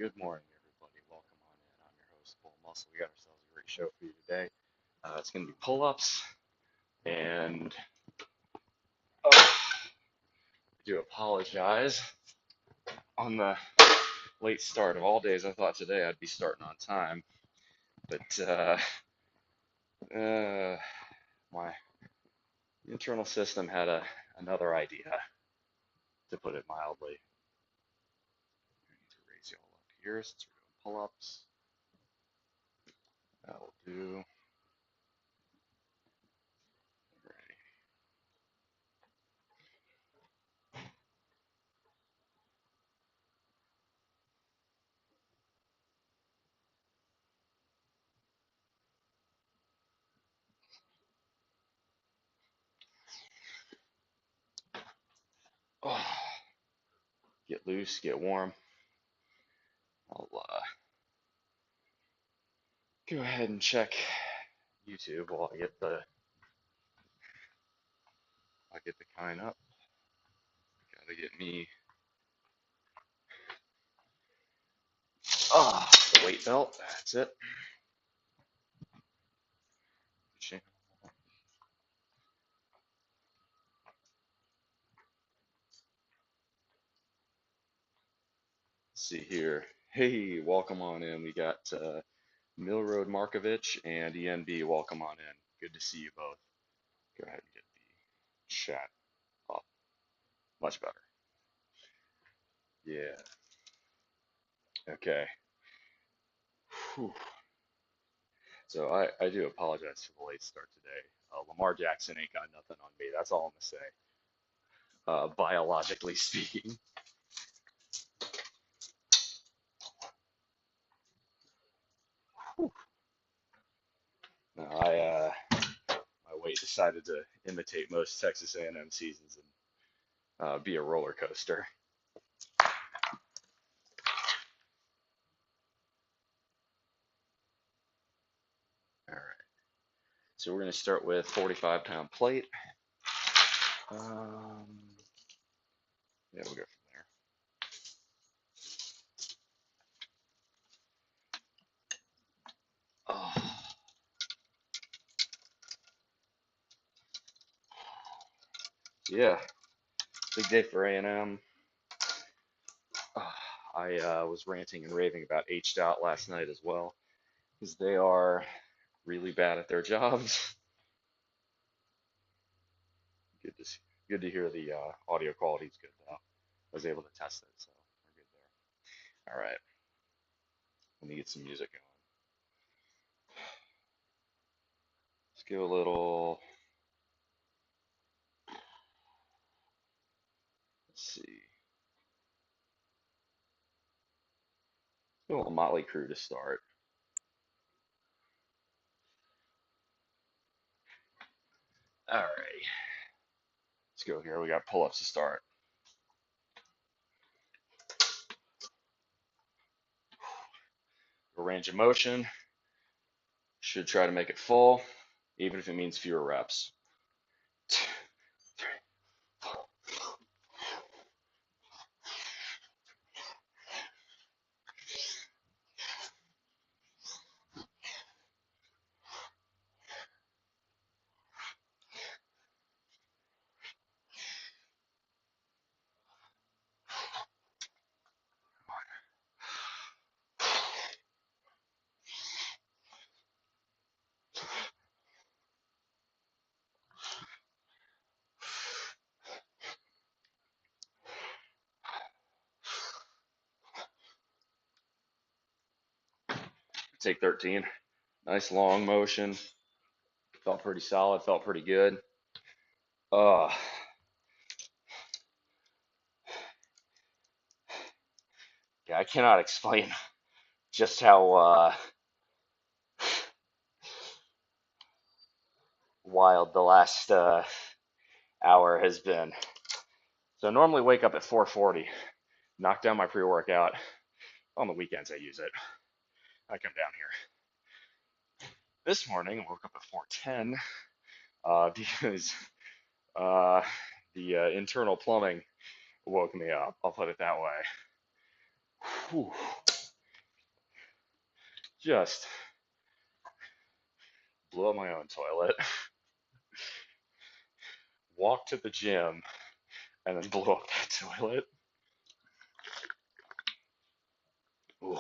Good morning, everybody. Welcome on in. I'm your host, Bull Muscle. We got ourselves a great show for you today. It's going to be pull-ups, and I do apologize on the late start. Of all days, I thought today I'd be starting on time, but my internal system had another idea, to put it mildly. I need to raise y'all up here since we're doing pull-ups. That will do. Oh, get loose, get warm. I'll go ahead and check YouTube while I get the kind up. Gotta get me the weight belt. That's it. Let's see here. Hey, welcome on in. We got Milroad Markovich and ENB. Welcome on in. Good to see you both. Go ahead and get the chat up. Much better. Yeah. Okay. Whew. So I do apologize for the late start today. Lamar Jackson ain't got nothing on me. That's all I'm gonna say. Biologically speaking. Whew. No, my weight decided to imitate most Texas A&M seasons and be a roller coaster. All right. So we're going to start with 45-pound plate. Yeah, we'll go from there. Oh. Yeah, big day for A&M. I was ranting and raving about H-Dot last night as well, because they are really bad at their jobs. Good to see, good to hear the audio quality is good though. I was able to test it, so we're good there. All right, let me get some music going. Let's go a little. Let's see. A little Motley Crue to start. All right, let's go here. We got pull-ups to start. A range of motion. Should try to make it full, even if it means fewer reps. Take 13. Nice long motion. Felt pretty solid. Felt pretty good. Yeah, I cannot explain just how wild the last hour has been. So I normally wake up at 4:40, knock down my pre-workout. On the weekends I use it. I come down here. This morning I woke up at 4:10 because the internal plumbing woke me up. I'll put it that way. Whew. Just blew up my own toilet, walked to the gym, and then blew up that toilet. Ooh.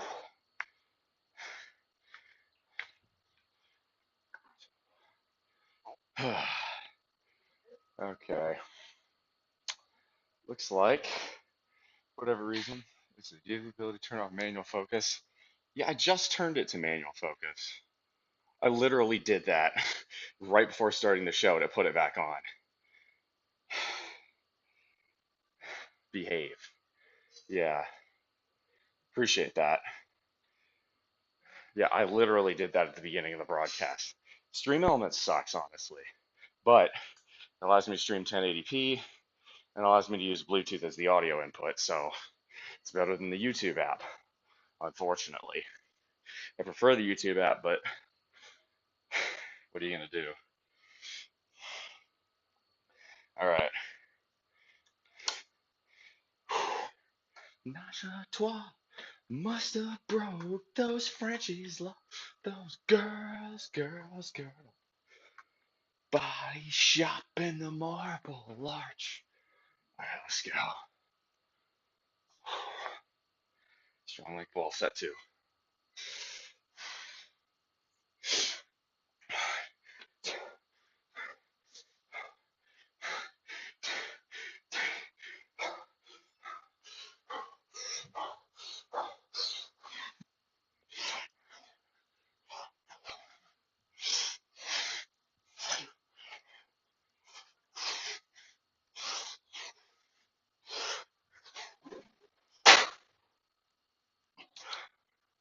Okay. Looks like, for whatever reason, it's the ability to turn off manual focus. Yeah, I just turned it to manual focus. I literally did that right before starting the show to put it back on. Behave. Yeah, appreciate that. Yeah, I literally did that at the beginning of the broadcast. Stream Elements sucks, honestly, but it allows me to stream 1080p and allows me to use Bluetooth as the audio input, so it's better than the YouTube app, unfortunately. I prefer the YouTube app, but what are you going to do? All right. Nasha toi must have broke those Frenchies' love, those girls. Body shop in the marble arch. All right, let's go. Strong like ball set two.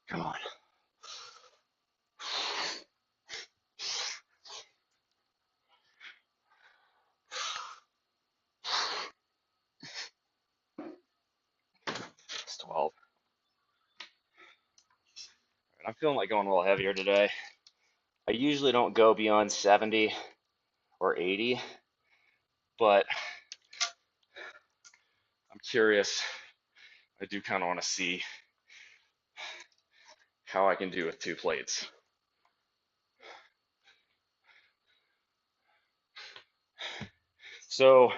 Come on. It's 12. I'm feeling like going a little heavier today. I usually don't go beyond 70 or 80, but I'm curious. I do kind of want to see how I can do with 2 plates. So,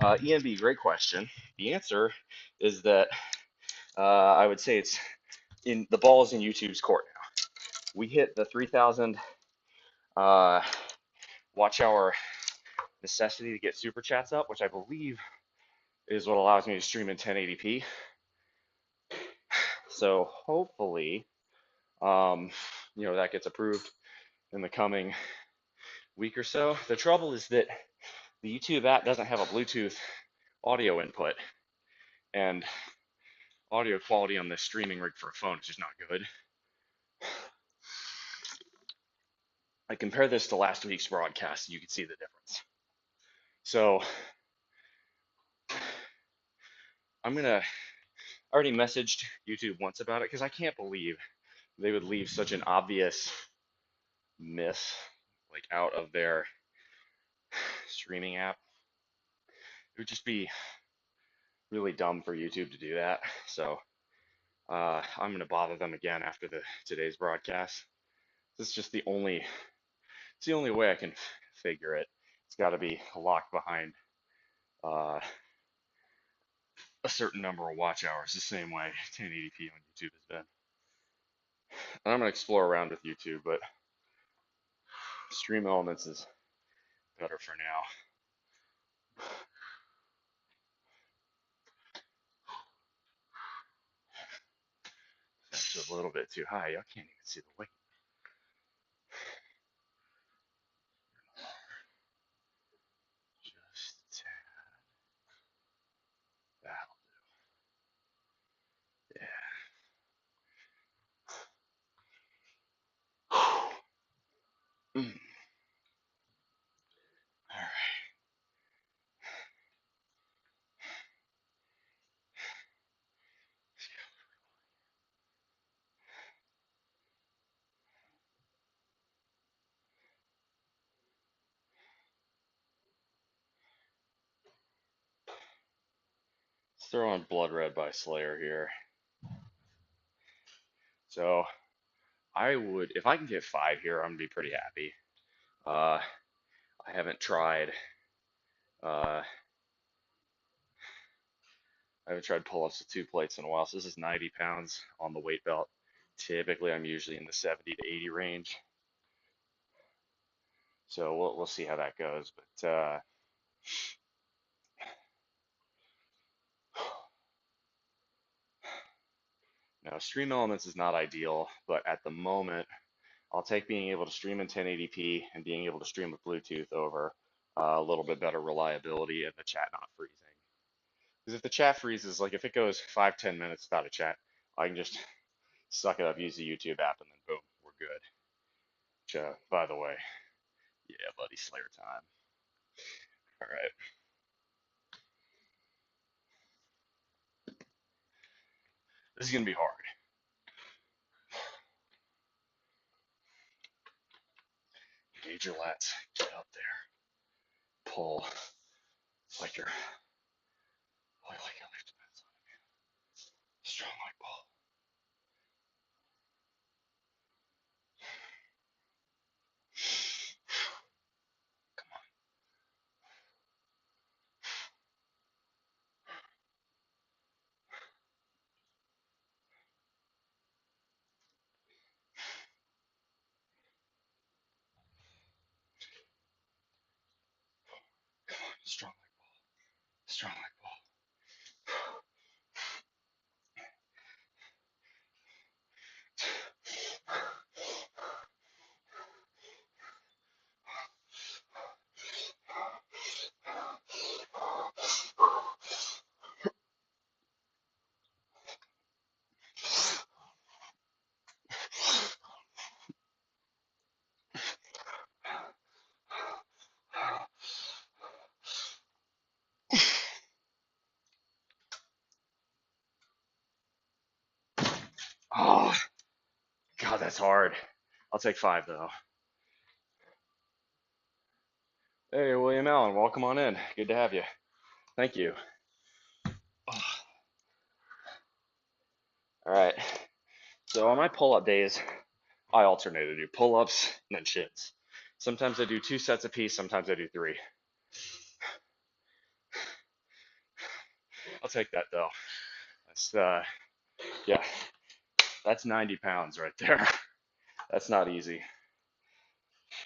ENB, great question. The answer is that I would say it's in the ball is in YouTube's court now. We hit the 3,000 watch hour necessity to get super chats up, which I believe is what allows me to stream in 1080p. So hopefully, that gets approved in the coming week or so. The trouble is that the YouTube app doesn't have a Bluetooth audio input, and audio quality on this streaming rig for a phone is just not good. I compare this to last week's broadcast, and you can see the difference. So I already messaged YouTube once about it because I can't believe they would leave such an obvious miss like out of their streaming app. It would just be really dumb for YouTube to do that. So I'm gonna bother them again after today's broadcast. This is just it's the only way I can figure it. It's got to be locked behind uh, a certain number of watch hours, the same way 1080p on YouTube has been. And I'm gonna explore around with YouTube, but Stream Elements is better for now. That's a little bit too high. I can't even see the weight. Just that'll do. Yeah. All right. Let's throw on Blood Red by Slayer here. So I would, if I can get 5 here, I'm gonna be pretty happy. Uh, I haven't tried, uh, pull-ups with 2 plates in a while. So this is 90 pounds on the weight belt. Typically, I'm usually in the 70 to 80 range. So we'll see how that goes. But no, Stream Elements is not ideal, but at the moment, I'll take being able to stream in 1080p and being able to stream with Bluetooth over a little bit better reliability and the chat not freezing. Because if the chat freezes, like if it goes 5-10 minutes without a chat, I can just suck it up, use the YouTube app, and then boom, we're good. Which, by the way, yeah, buddy, Slayer time. All right. This is going to be hard. Engage your lats. Get up there. Pull like you're lifting hands on it. Strong like pull. Come on. Come on. Strong like pull. Strong like pull. Oh, God, that's hard. I'll take 5 though. Hey, William Allen, welcome on in. Good to have you. Thank you. Oh. All right. So on my pull-up days, I alternate. I do pull-ups and then shins. Sometimes I do 2 sets apiece. Sometimes I do 3. I'll take that though. That's yeah, that's 90 pounds right there. That's not easy.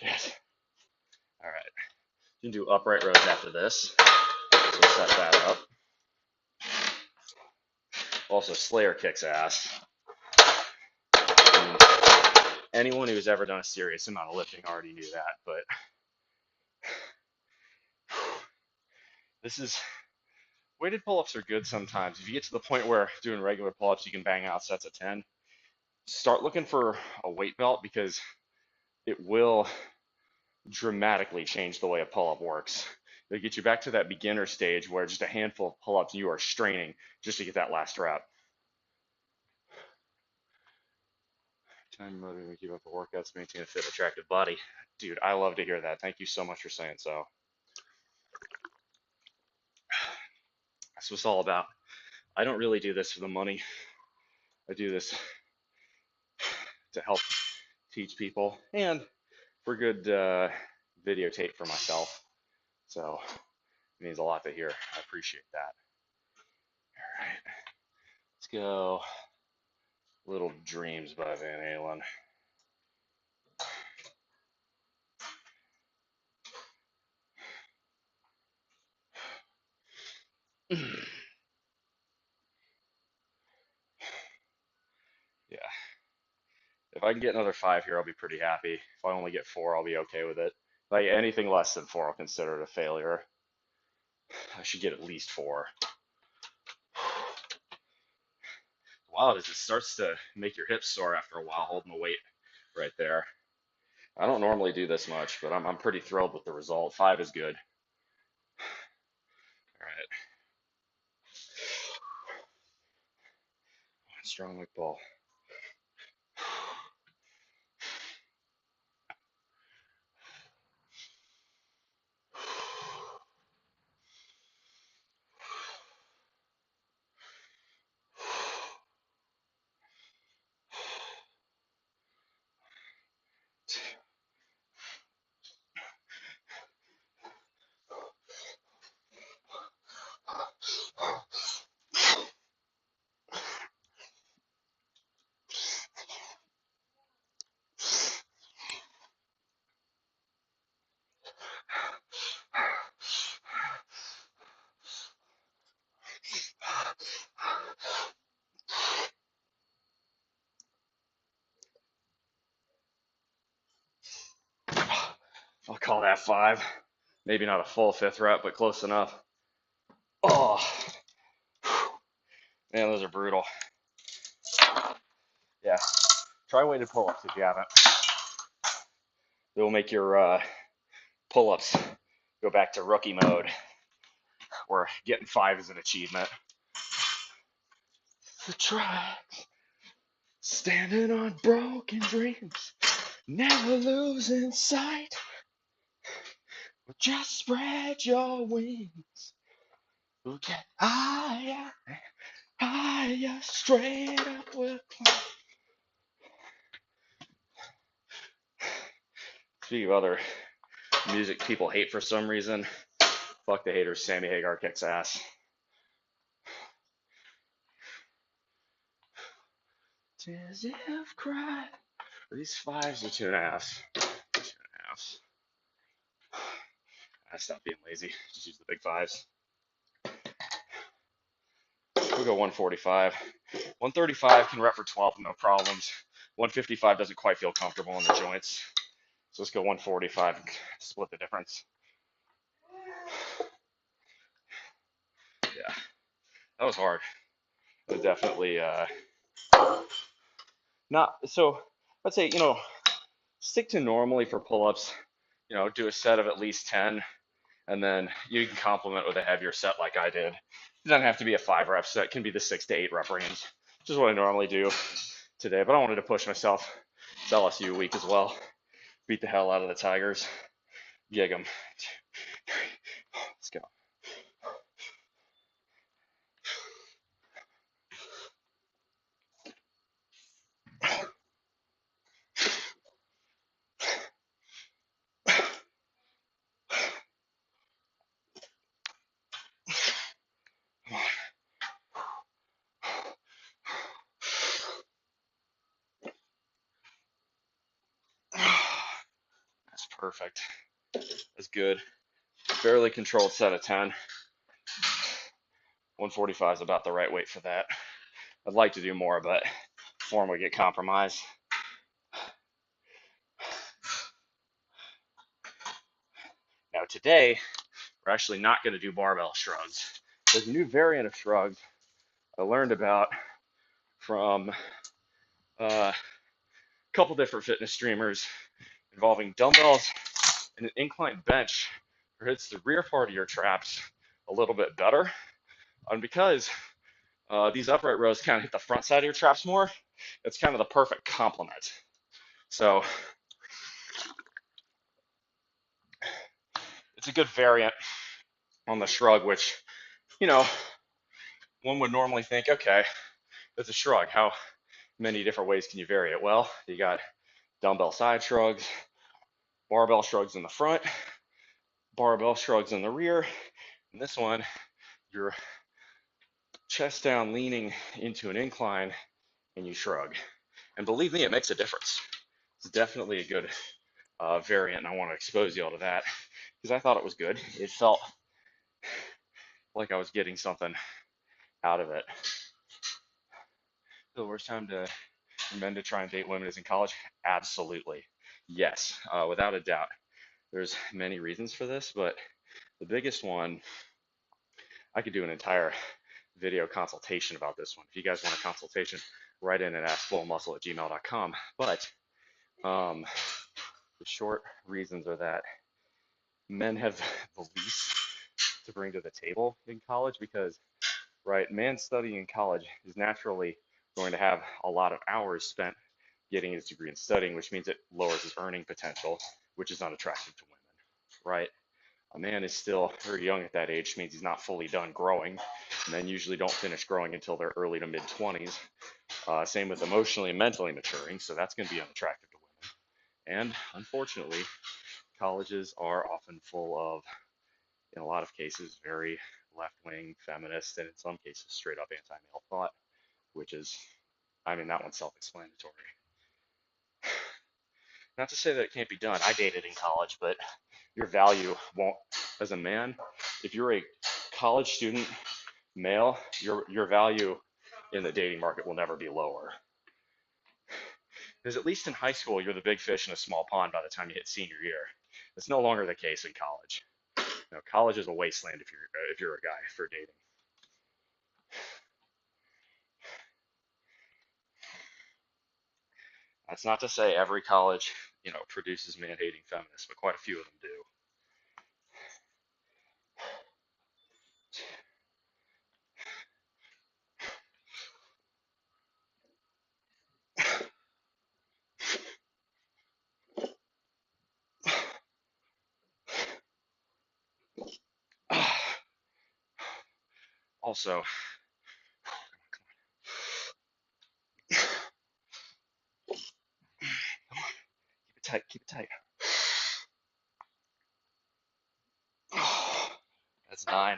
Yes. All right. You can do upright rows after this. So set that up. Also, Slayer kicks ass. And anyone who's ever done a serious amount of lifting already knew that, but this is weighted pull-ups are good sometimes. If you get to the point where doing regular pull-ups you can bang out sets of 10, start looking for a weight belt because it will dramatically change the way a pull-up works. It'll get you back to that beginner stage where just a handful of pull-ups you are straining just to get that last rep. Time motivating to keep up the workouts, maintain a fit, attractive body. Dude, I love to hear that. Thank you so much for saying so. That's what it's all about. I don't really do this for the money. I do this to help teach people and for good videotape for myself. So it means a lot to hear. I appreciate that. All right, let's go. Little Dreams by Van Halen. Yeah. If I can get another 5 here, I'll be pretty happy. If I only get 4, I'll be okay with it. Like anything less than 4, I'll consider it a failure. I should get at least 4. Wow, it starts to make your hips sore after a while holding the weight right there. I don't normally do this much, but I'm pretty thrilled with the result. 5 is good. All right. Strong like ball. 5. Maybe not a full 5th rep, but close enough. Oh, man, those are brutal. Yeah, try weighted pull-ups if you haven't. It will make your pull-ups go back to rookie mode, where getting 5 is an achievement. The tracks, standing on broken dreams, never losing sight. Just spread your wings. We'll get higher, higher, straight up we'll climb. Speaking of other music people hate for some reason, fuck the haters, Sammy Hagar kicks ass. Tears have cried. Are these 5s or 2.5s? 2.5s. I stopped being lazy. Just use the big 5s. We'll go 145. 135 can rep for 12, no problems. 155 doesn't quite feel comfortable in the joints. So let's go 145 and split the difference. Yeah, that was hard. It was definitely not, so I'd say, stick to normally for pull-ups, do a set of at least 10, and then you can complement with a heavier set like I did. It doesn't have to be a 5 rep set, it can be the 6 to 8 rep range, which is what I normally do today, but I wanted to push myself. It's LSU week as well. Beat the hell out of the Tigers. Gig them. Let's go. That's perfect. That's good. Fairly controlled set of 10. 145 is about the right weight for that. I'd like to do more, but form would get compromised. Now today, we're actually not going to do barbell shrugs. There's a new variant of shrugs I learned about from a couple different fitness streamers involving dumbbells and an incline bench that hits the rear part of your traps a little bit better. And because these upright rows kind of hit the front side of your traps more, it's kind of the perfect complement. So it's a good variant on the shrug, which, one would normally think, okay, it's a shrug. How many different ways can you vary it? Well, you got dumbbell side shrugs, barbell shrugs in the front, barbell shrugs in the rear, and this one, you're chest down leaning into an incline and you shrug. And believe me, it makes a difference. It's definitely a good variant, and I want to expose you all to that because I thought it was good. It felt like I was getting something out of it. The worst time to for men to try and date women is in college? Absolutely. Yes, without a doubt. There's many reasons for this, but the biggest one, I could do an entire video consultation about this one. If you guys want a consultation, write in at askflowmuscle@gmail.com. But the short reasons are that men have the least to bring to the table in college because, right, man studying in college is naturally going to have a lot of hours spent getting his degree in studying, which means it lowers his earning potential, which is unattractive to women, right? A man is still very young at that age, which means he's not fully done growing. Men usually don't finish growing until they're early to mid 20s. Same with emotionally and mentally maturing, so that's going to be unattractive to women. And unfortunately, colleges are often full of, in a lot of cases, very left-wing, feminist, and in some cases, straight-up anti-male thought, which is, that one's self-explanatory. Not to say that it can't be done. I dated in college, but your value won't, as a man, if you're a college student male, your value in the dating market will never be lower. Because at least in high school, you're the big fish in a small pond by the time you hit senior year. It's no longer the case in college. You know, college is a wasteland if you're a guy for dating. That's not to say every college, you know, produces man-hating feminists, but quite a few of them do. Also, keep it tight, keep it tight. That's 9.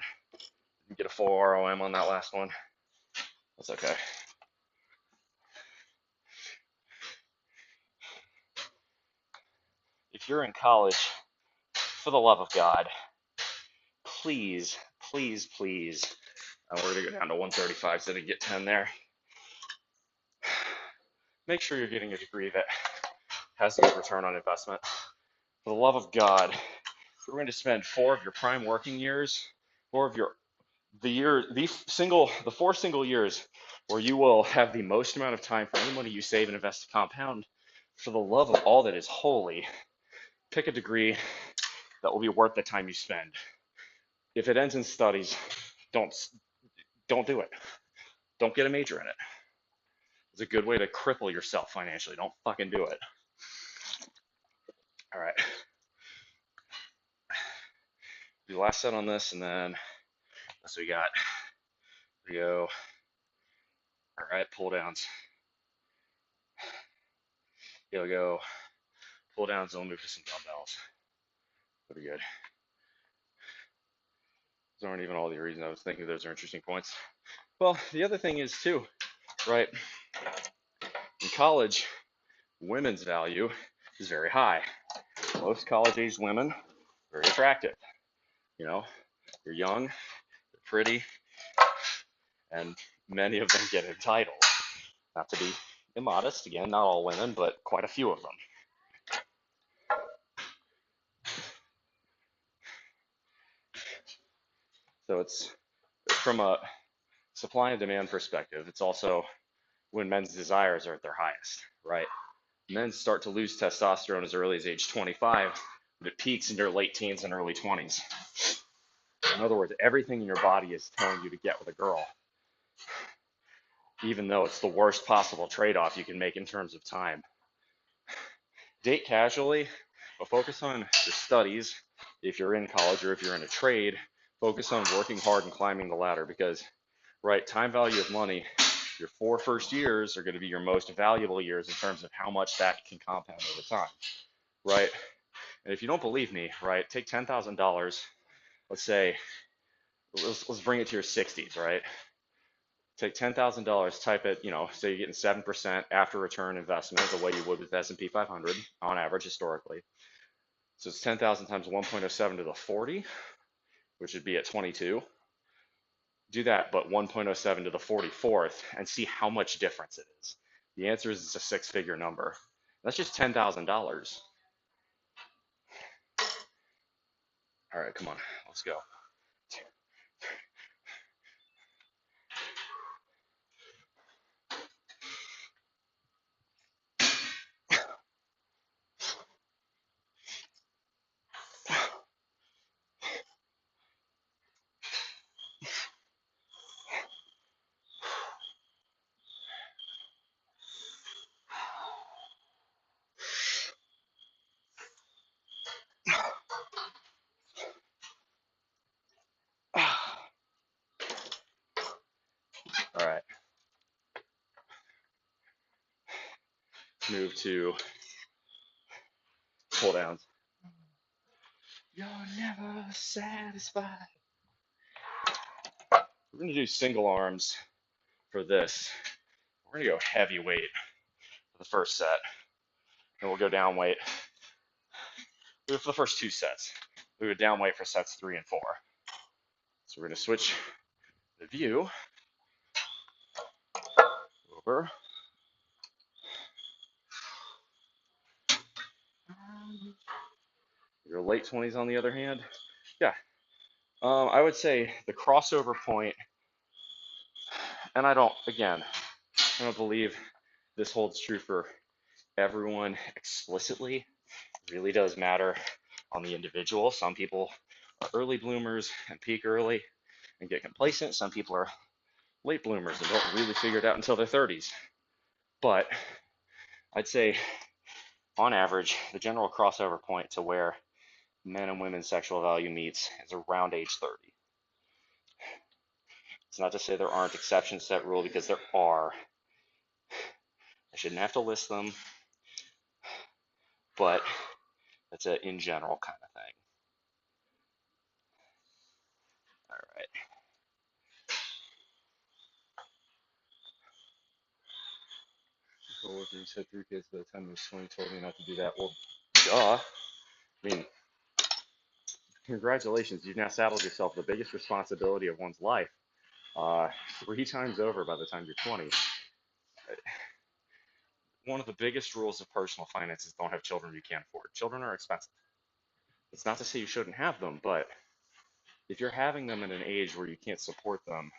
Didn't get a full ROM on that last one. That's okay. If you're in college, for the love of God, please, please, please, we're going to go down to 135 so I didn't get 10 there. Make sure you're getting a degree that has a good return on investment. For the love of God, we're going to spend 4 of your prime working years, 4 of the 4 single years where you will have the most amount of time for any money you save and invest to compound. For the love of all that is holy, pick a degree that will be worth the time you spend. If it ends in studies, don't do it. Don't get a major in it. It's a good way to cripple yourself financially. Don't fucking do it. All right. Do the last set on this, and then that's what we got. We go. All right, pull downs. You'll go pull downs, and we'll move to some dumbbells. That'll be good. Those aren't even all the reasons I was thinking those are interesting points. Well, the other thing is too, right? In college, women's value is very high. Most college-aged women, very attractive. You know, they're young, they're pretty, and many of them get entitled. Not to be immodest, again, not all women, but quite a few of them. So it's from a supply and demand perspective, it's also when men's desires are at their highest, right? Men start to lose testosterone as early as age 25, but it peaks in your late teens and early 20s. In other words, everything in your body is telling you to get with a girl, even though it's the worst possible trade-off you can make in terms of time. Date casually, but focus on your studies. If you're in college or if you're in a trade, focus on working hard and climbing the ladder because, right, time value of money, your 4 first years are going to be your most valuable years in terms of how much that can compound over time, right? And if you don't believe me, right, take $10,000, let's say, let's bring it to your 60s, right? Take $10,000, type it, you know, say you're getting 7% after return investment, the way you would with S&P 500 on average historically. So it's 10,000 times 1.07 to the 40, which would be at 22. Do that, but 1.07 to the 44th, and see how much difference it is. The answer is it's a 6-figure number. That's just $10,000. All right, come on, let's go. All right. Move to pull downs. You're never satisfied. We're going to do single arms for this. We're going to go heavy weight for the first set. And we'll go down weight for the first 2 sets. We go down weight for sets 3 and 4. So we're going to switch the view over. Your late 20s, on the other hand, yeah, I would say the crossover point, and I don't believe this holds true for everyone explicitly. It really does matter on the individual. Some people are early bloomers and peak early and get complacent. Some people are late bloomers and don't really figure it out until their 30s. But I'd say, on average, the general crossover point to where men and women's sexual value meets is around age 30. It's not to say there aren't exceptions to that rule, because there are. I shouldn't have to list them, but that's a in general kind of thing. All right. You said 3 kids by the time he was 20, told me not to do that. Well, duh. I mean, congratulations. You've now saddled yourself the biggest responsibility of one's life, 3 times over by the time you're 20. One of the biggest rules of personal finance is don't have children you can't afford. Children are expensive. It's not to say you shouldn't have them, but if you're having them at an age where you can't support them,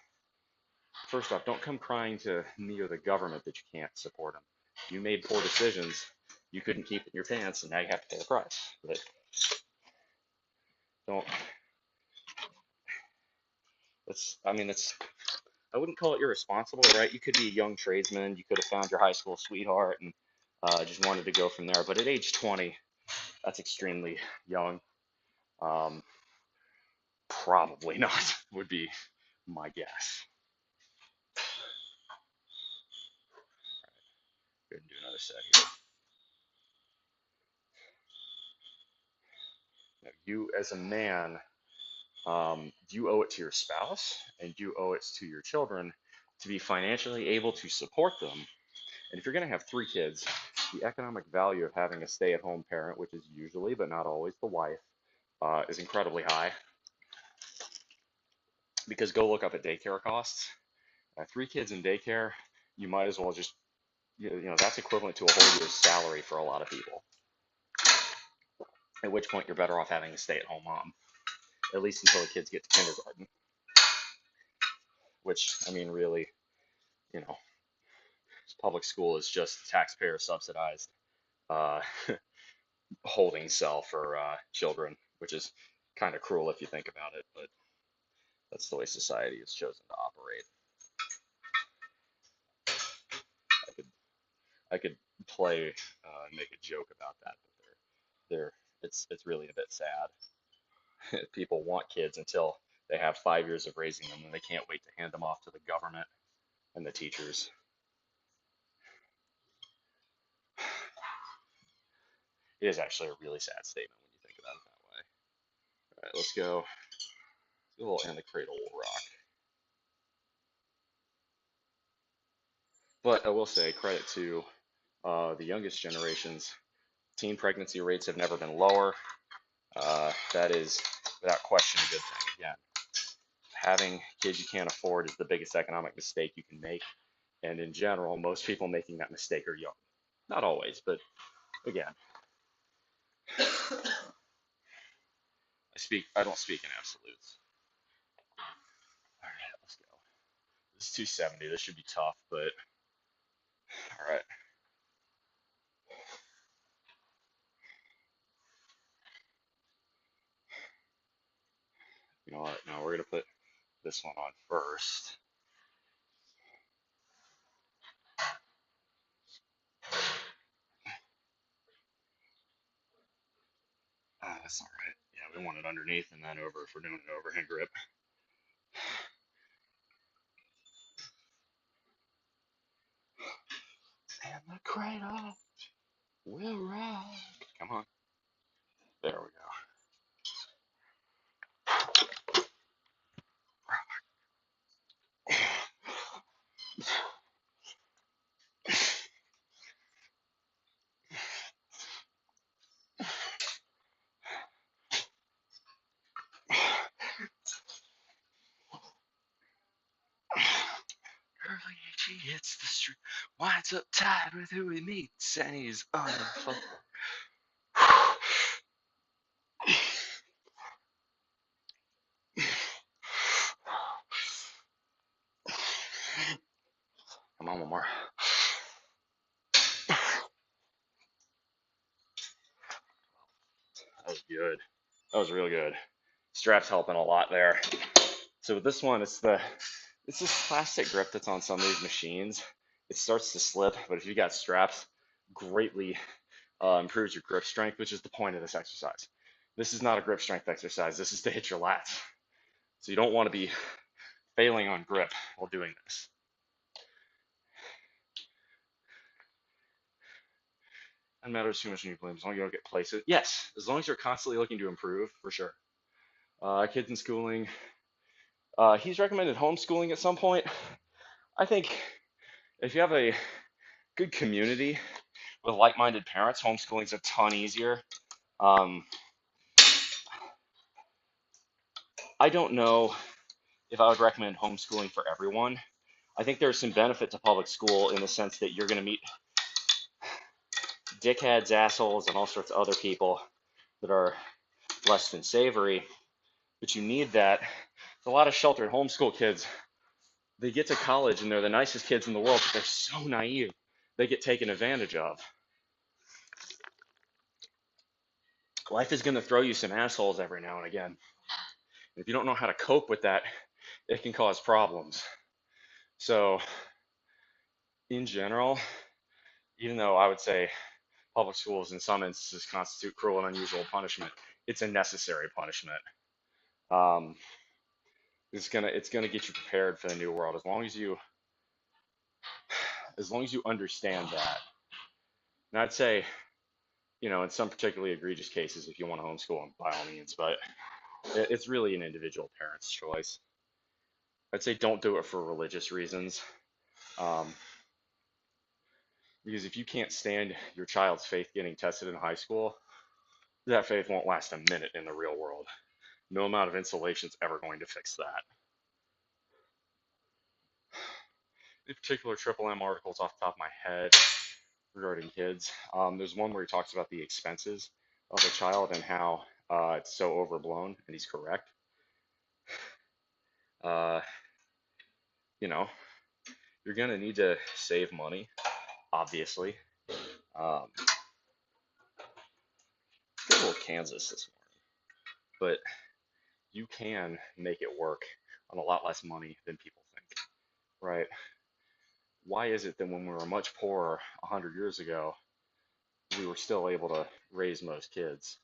first off, don't come crying to me or the government that you can't support them. You made poor decisions you couldn't keep in your pants, and now you have to pay the price. But don't. I wouldn't call it irresponsible, right? You could be a young tradesman. You could have found your high school sweetheart and just wanted to go from there. But at age 20, that's extremely young. Um, Probably not, would be my guess. Go ahead and do another set here. Now, you as a man, you owe it to your spouse and you owe it to your children to be financially able to support them. And if you're going to have 3 kids, the economic value of having a stay-at-home parent, which is usually but not always the wife, is incredibly high. Because go look up at daycare costs. 3 kids in daycare, you might as well just, that's equivalent to a whole year's salary for a lot of people. At which point you're better off having a stay-at-home mom, at least until the kids get to kindergarten. Which, I mean, really, public school is just taxpayer subsidized uh, holding cell for children, which is kind of cruel if you think about it, but that's the way society has chosen to operate. I could play and make a joke about that, but it's really a bit sad. People want kids until they have 5 years of raising them, and they can't wait to hand them off to the government and the teachers. It is actually a really sad statement when you think about it that way. All right, let's go. A little and the cradle will rock. But I will say, credit to the youngest generations. Teen pregnancy rates have never been lower. That is, without question, a good thing. Again, having kids you can't afford is the biggest economic mistake you can make. And in general, most people making that mistake are young. Not always, but again, I don't speak in absolutes. All right, let's go. This is 270. This should be tough, but all right. You know what? Now we're gonna put this one on first. That's all right. Yeah, we want it underneath and then over if we're doing an overhand grip. And the cradle will rock. Come on. There we go. Early he hits the street, winds up tied with who he meets, and he's unfucked. Come on, one more. That was good. That was real good. Straps helping a lot there. So with this one, it's this plastic grip that's on some of these machines. It starts to slip, but if you got straps, greatly improves your grip strength, which is the point of this exercise. This is not a grip strength exercise. This is to hit your lats. So you don't want to be failing on grip while doing this. Doesn't matter too much when you blame, as long as you don't get places. Yes, as long as you're constantly looking to improve, for sure. Kids in schooling. He's recommended homeschooling at some point. I think if you have a good community with like-minded parents, homeschooling's a ton easier. I don't know if I would recommend homeschooling for everyone. I think there's some benefit to public school in the sense that you're going to meet dickheads, assholes, and all sorts of other people that are less than savory, but you need that. There's a lot of sheltered homeschool kids. They get to college and they're the nicest kids in the world, but they're so naive. They get taken advantage of. Life is going to throw you some assholes every now and again. If you don't know how to cope with that, it can cause problems. So, in general, even though I would say public schools in some instances constitute cruel and unusual punishment, it's a necessary punishment. Um, it's gonna get you prepared for the new world as long as you understand that. And I'd say, in some particularly egregious cases, if you want to homeschool them, by all means, but it's really an individual parent's choice. I'd say don't do it for religious reasons. Um, because if you can't stand your child's faith getting tested in high school, that faith won't last a minute in the real world. No amount of insulation is ever going to fix that. In particular, Triple M articles off the top of my head regarding kids. There's one where he talks about the expenses of a child and how it's so overblown, and he's correct. Uh, you know, you're gonna need to save money, obviously. Um, a little Kansas this morning, but you can make it work on a lot less money than people think, right? Why is it that when we were much poorer 100 years ago, we were still able to raise most kids?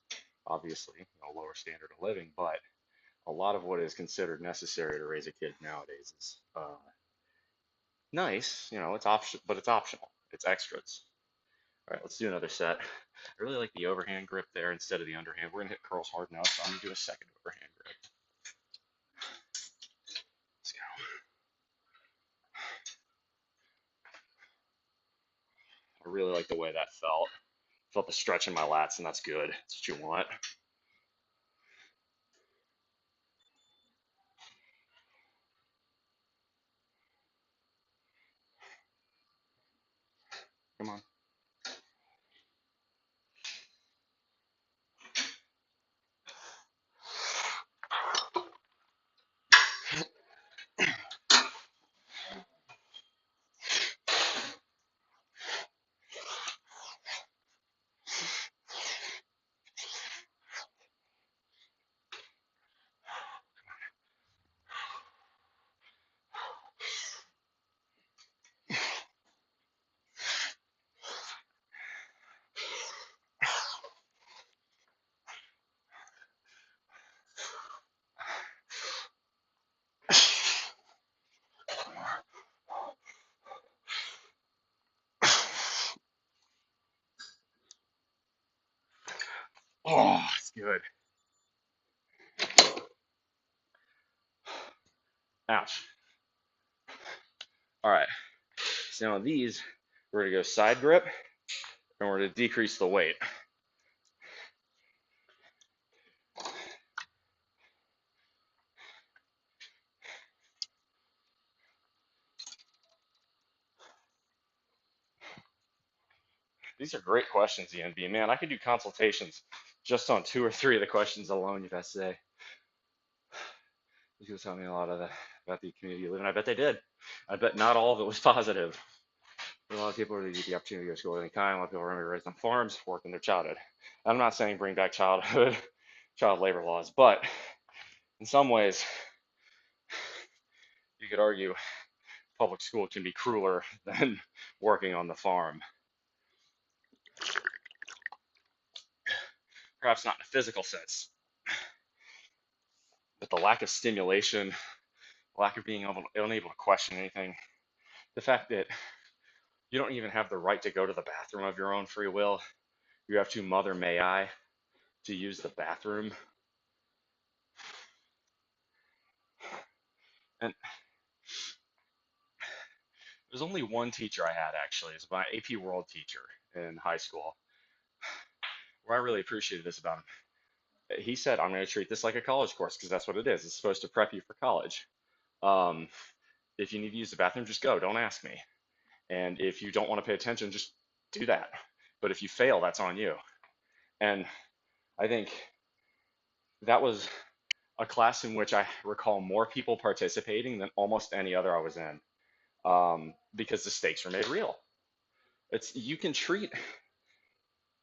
Obviously, lower standard of living, but a lot of what is considered necessary to raise a kid nowadays is nice. It's option, but it's optional. It's extras. All right, let's do another set. I really like the overhand grip there instead of the underhand. We're gonna hit curls hard now, so I'm gonna do a second overhand grip. Let's go. I really like the way that felt. Felt the stretch in my lats, and that's good. That's what you want. Come on. Oh, it's good. Ouch. All right. So now these, we're gonna go side grip, and we're gonna decrease the weight. These are great questions, Ian B. Man, I could do consultations just on 2 or 3 of the questions alone you've asked today. You could tell me a lot about the community you live in. I bet they did. I bet not all of it was positive. A lot of people really get the opportunity to go to school of any kind. A lot of people are raised on farms, work in their childhood. I'm not saying bring back childhood, child labor laws, but in some ways, you could argue public school can be crueler than working on the farm. Perhaps not in a physical sense, but the lack of stimulation, lack of being unable to question anything, the fact that you don't even have the right to go to the bathroom of your own free will. You have to mother may I to use the bathroom. And there's only one teacher I had actually. It's my AP World teacher in high school, where I really appreciated this about him. He said, I'm going to treat this like a college course because that's what it is. It's supposed to prep you for college. Um, if you need to use the bathroom, just go. Don't ask me. And if you don't want to pay attention, just do that. But if you fail, that's on you. And I think that was a class in which I recall more people participating than almost any other I was in, because the stakes were made real. You can treat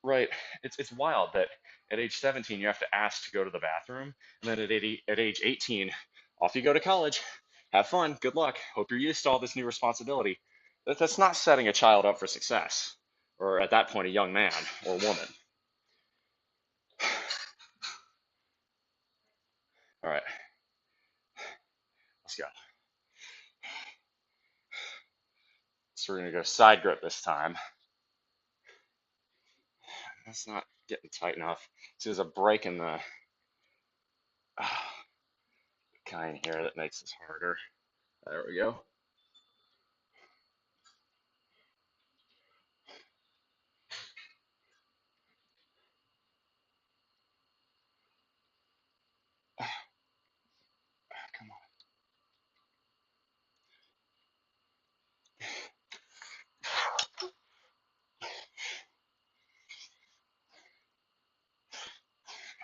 right. It's wild that at age 17 you have to ask to go to the bathroom, and then at age 18, off you go to college. Have fun. Good luck. Hope you're used to all this new responsibility. That's not setting a child up for success, or at that point, a young man or woman. All right, let's go. So we're gonna go side grip this time. That's not getting tight enough. So there's a break in the kind here that makes this harder. There we go. Come on.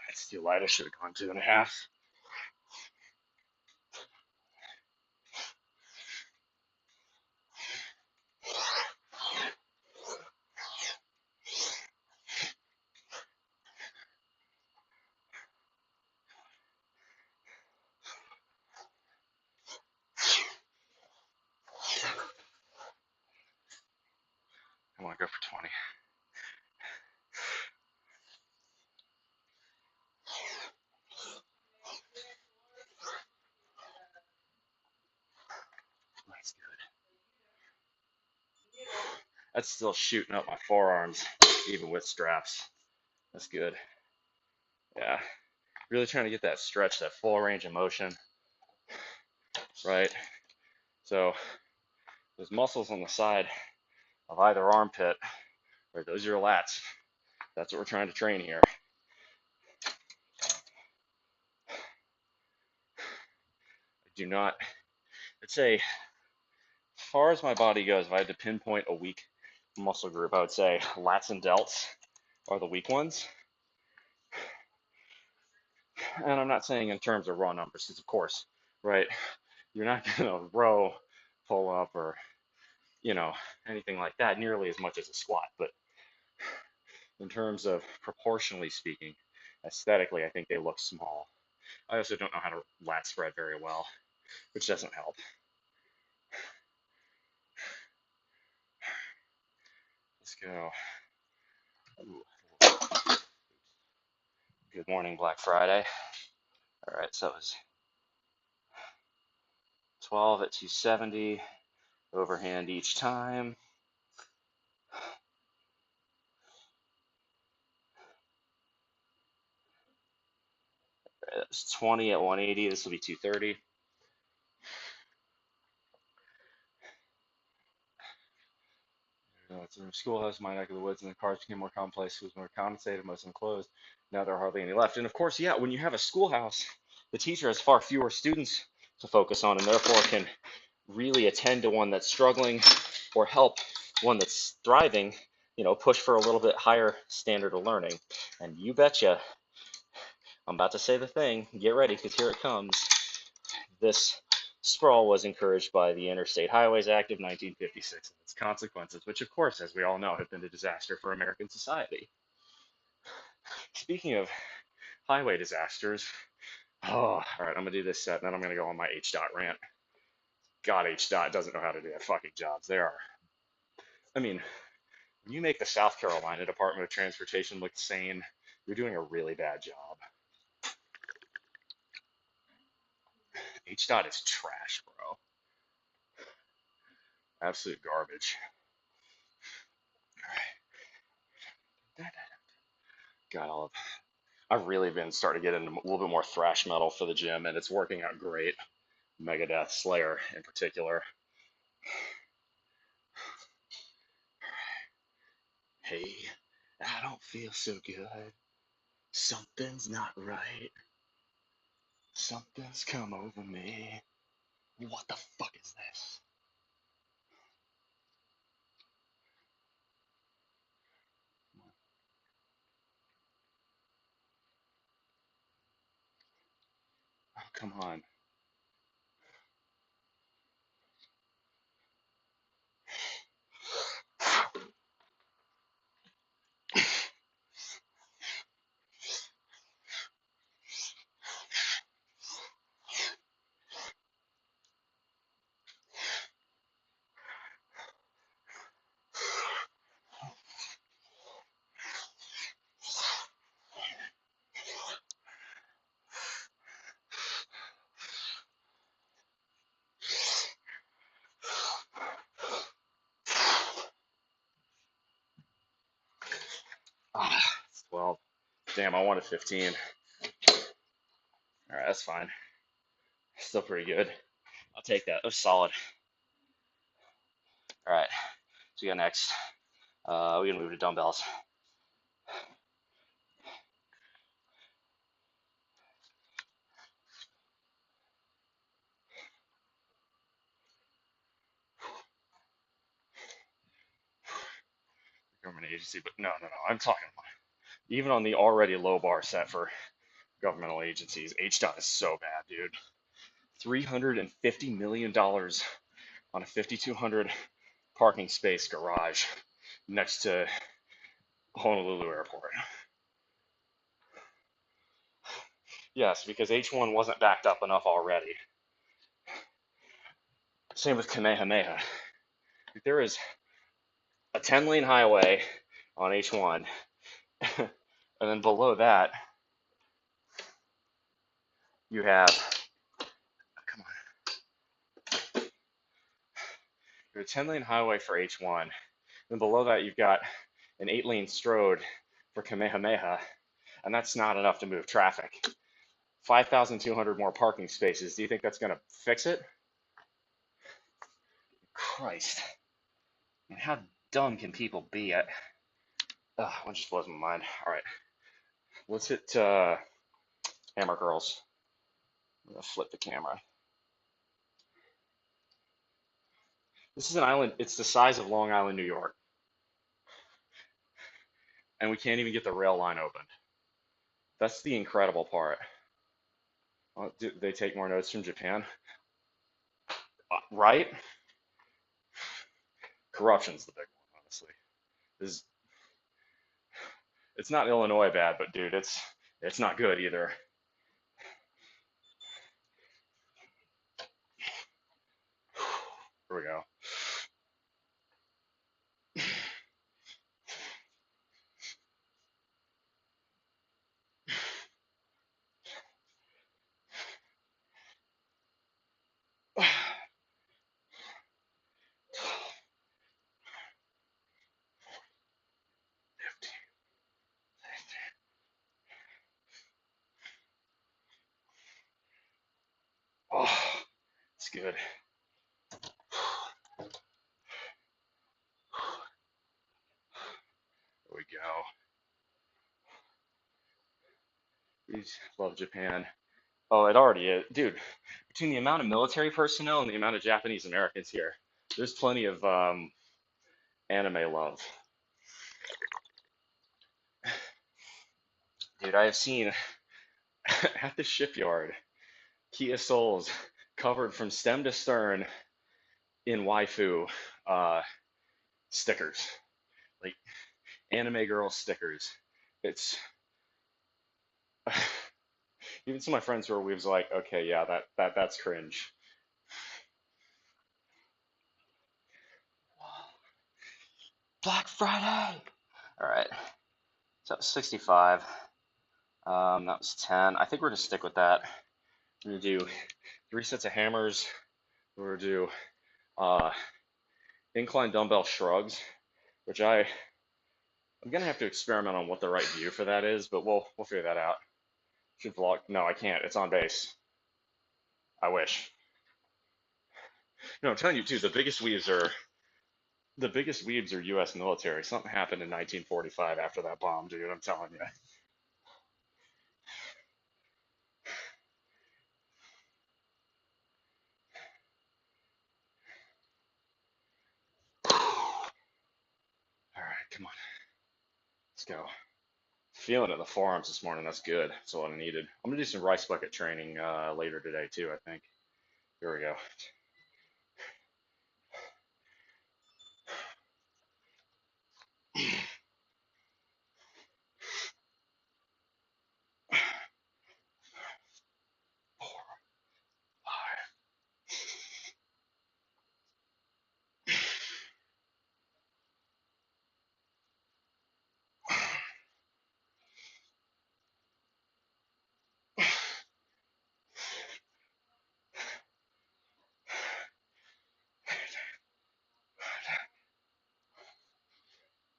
It's too light. I should have gone 2.5. I want to go for 20. That's good. That's still shooting up my forearms, even with straps. That's good. Yeah. Really trying to get that stretch, that full range of motion, right? So those muscles on the side of either armpit, right, those are your lats. That's what we're trying to train here. I do not, let's say, as far as my body goes, if I had to pinpoint a weak muscle group, I would say lats and delts are the weak ones. And I'm not saying in terms of raw numbers, because of course, right, you're not going to row, pull up, or, anything like that nearly as much as a squat. But in terms of proportionally speaking, aesthetically, I think they look small. I also don't know how to lat spread very well, which doesn't help. Let's go. Ooh. Good morning, Black Friday. All right, so it was 12 at 270, overhand each time. That's 20 at 180. This will be 230. It's a schoolhouse, my neck of the woods, and the cars became more commonplace. Schools more compensated, most of them closed. Now there are hardly any left. And of course, yeah, when you have a schoolhouse, the teacher has far fewer students to focus on, and therefore can really attend to one that's struggling or help one that's thriving, push for a little bit higher standard of learning. And you betcha, I'm about to say the thing, get ready, because here it comes. This Sprawl was encouraged by the Interstate Highways Act of 1956 and its consequences, which, of course, as we all know, have been a disaster for American society. Speaking of highway disasters, all right, I'm gonna do this set, and then I'm gonna go on my H dot rant. God, H dot doesn't know how to do their fucking jobs. They are. I mean, when you make the South Carolina Department of Transportation look sane, you're doing a really bad job. H dot is trash, bro. Absolute garbage. All right. God, I've really been starting to get into a little bit more thrash metal for the gym, and it's working out great. Megadeth, Slayer in particular. Hey, I don't feel so good. Something's not right. Something's come over me. What the fuck is this? Oh, come on. It's 12. Damn, I wanted 15. All right, that's fine. Still pretty good. I'll take that. That was solid. All right, so we got next. We're gonna move to dumbbells. Government agency, but no. I'm talking about even on the already low bar set for governmental agencies. H dot is so bad, dude. $350 million on a 5,200 parking space garage next to Honolulu Airport. Yes, because H1 wasn't backed up enough already. Same with Kamehameha. There is a 10-lane highway on H1, and then below that, you have, come on, you have a 10-lane highway for H1, and below that, you've got an 8-lane strode for Kamehameha, and that's not enough to move traffic. 5,200 more parking spaces. Do you think that's going to fix it? Christ. And how dumb can people be? One just blows my mind. All right. Let's hit hammer curls. I'm going to flip the camera. This is an island. It's the size of Long Island, New York. And we can't even get the rail line opened. That's the incredible part. Do they take more notes from Japan? Right? Corruption's the big one, honestly. This, it's not Illinois bad, but dude, it's not good either. Here we go. Oh, it's good. There we go. We love Japan. Oh, it already is. Dude, between the amount of military personnel and the amount of Japanese Americans here, there's plenty of anime love. Dude, I have seen at the shipyard Kia Souls covered from stem to stern in waifu uh, stickers, like anime girl stickers. It's even some of my friends who are weebs like, okay, yeah, that's cringe. Black Friday. All right, so that was 65. That was 10. I think we're gonna stick with that. We're gonna do 3 sets of hammers. We're gonna do uh, incline dumbbell shrugs, which I'm gonna have to experiment on what the right view for that is, but we'll figure that out. Should vlog? No, I can't. It's on base. I wish. No, I'm telling you too. The biggest weebs are U.S. military. Something happened in 1945 after that bomb, dude. I'm telling you. All right, come on, let's go. Feeling it in the forearms this morning. That's good. That's what I needed. I'm gonna do some rice bucket training later today too, I think. Here we go.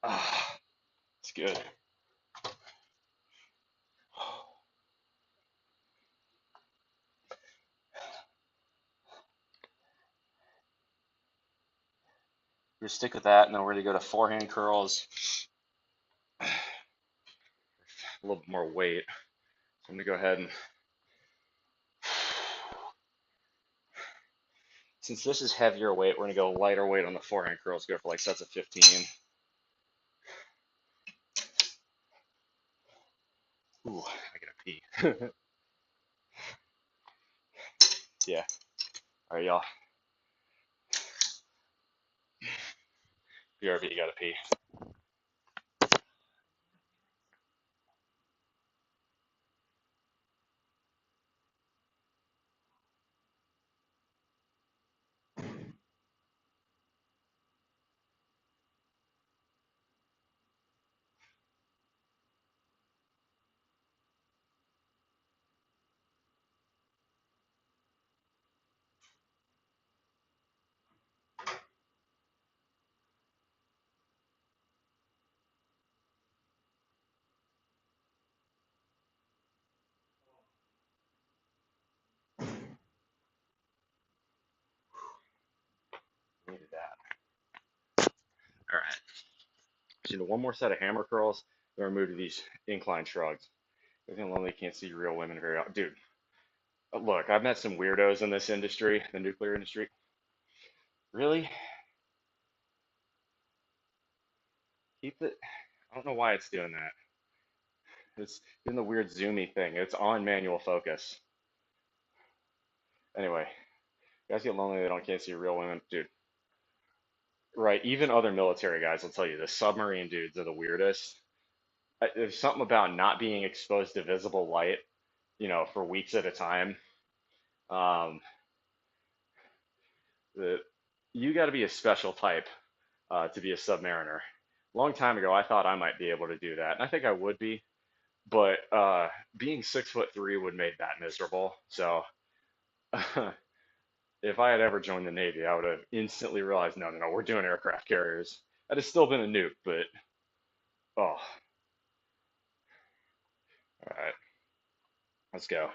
Ah, it's good. We're gonna stick with that, and then we're gonna go to forehand curls. A little bit more weight. So I'm gonna go ahead and, since this is heavier weight, we're gonna go lighter weight on the forehand curls. Go for like sets of 15. Ooh, I gotta pee. Yeah. All right, y'all. BRB, you gotta pee. Needed that. All right. So one more set of hammer curls. Then we're move to these incline shrugs. I think lonely can't see real women very often. Dude, look, I've met some weirdos in this industry, the nuclear industry. Really? Keep it. I don't know why it's doing that. It's doing the weird zoomy thing. It's on manual focus. Anyway, guys get lonely, they don't can't see real women. Dude, right. Even other military guys will tell you the submarine dudes are the weirdest. There's something about not being exposed to visible light, for weeks at a time. Um, the, you got to be a special type to be a submariner. Long time ago, I thought I might be able to do that, and I think I would be, but being 6'3" would make that miserable. So if I had ever joined the Navy, I would have instantly realized, no, no, no, we're doing aircraft carriers. I'd have still been a nuke, but oh, all right, let's go.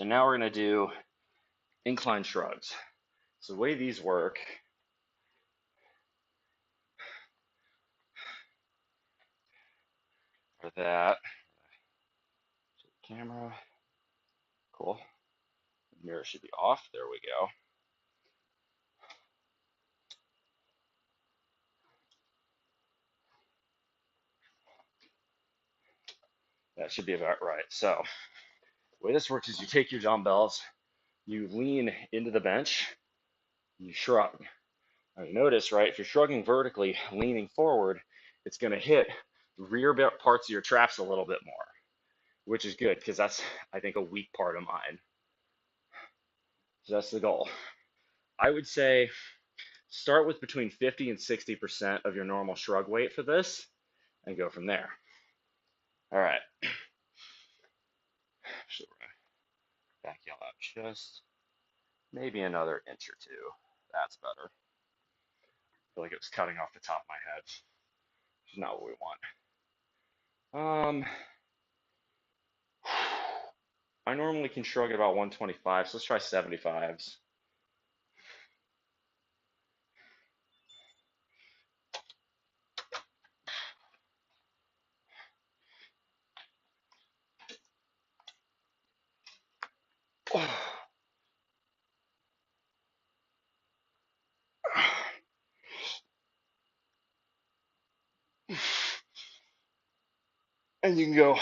So now we're going to do incline shrugs. So the way these work, are that, camera, cool. The mirror should be off. There we go. That should be about right. So the way this works is you take your dumbbells, you lean into the bench, you shrug. Now you notice, right, if you're shrugging vertically, leaning forward, it's going to hit rear parts of your traps a little bit more, which is good because that's, I think, a weak part of mine. So that's the goal. I would say start with between 50 and 60% of your normal shrug weight for this and go from there. All right. So we're going to back y'all up just maybe another inch or two. That's better. I feel like it was cutting off the top of my head, which is not what we want. I normally can shrug at about 125, so let's try 75s. And you can go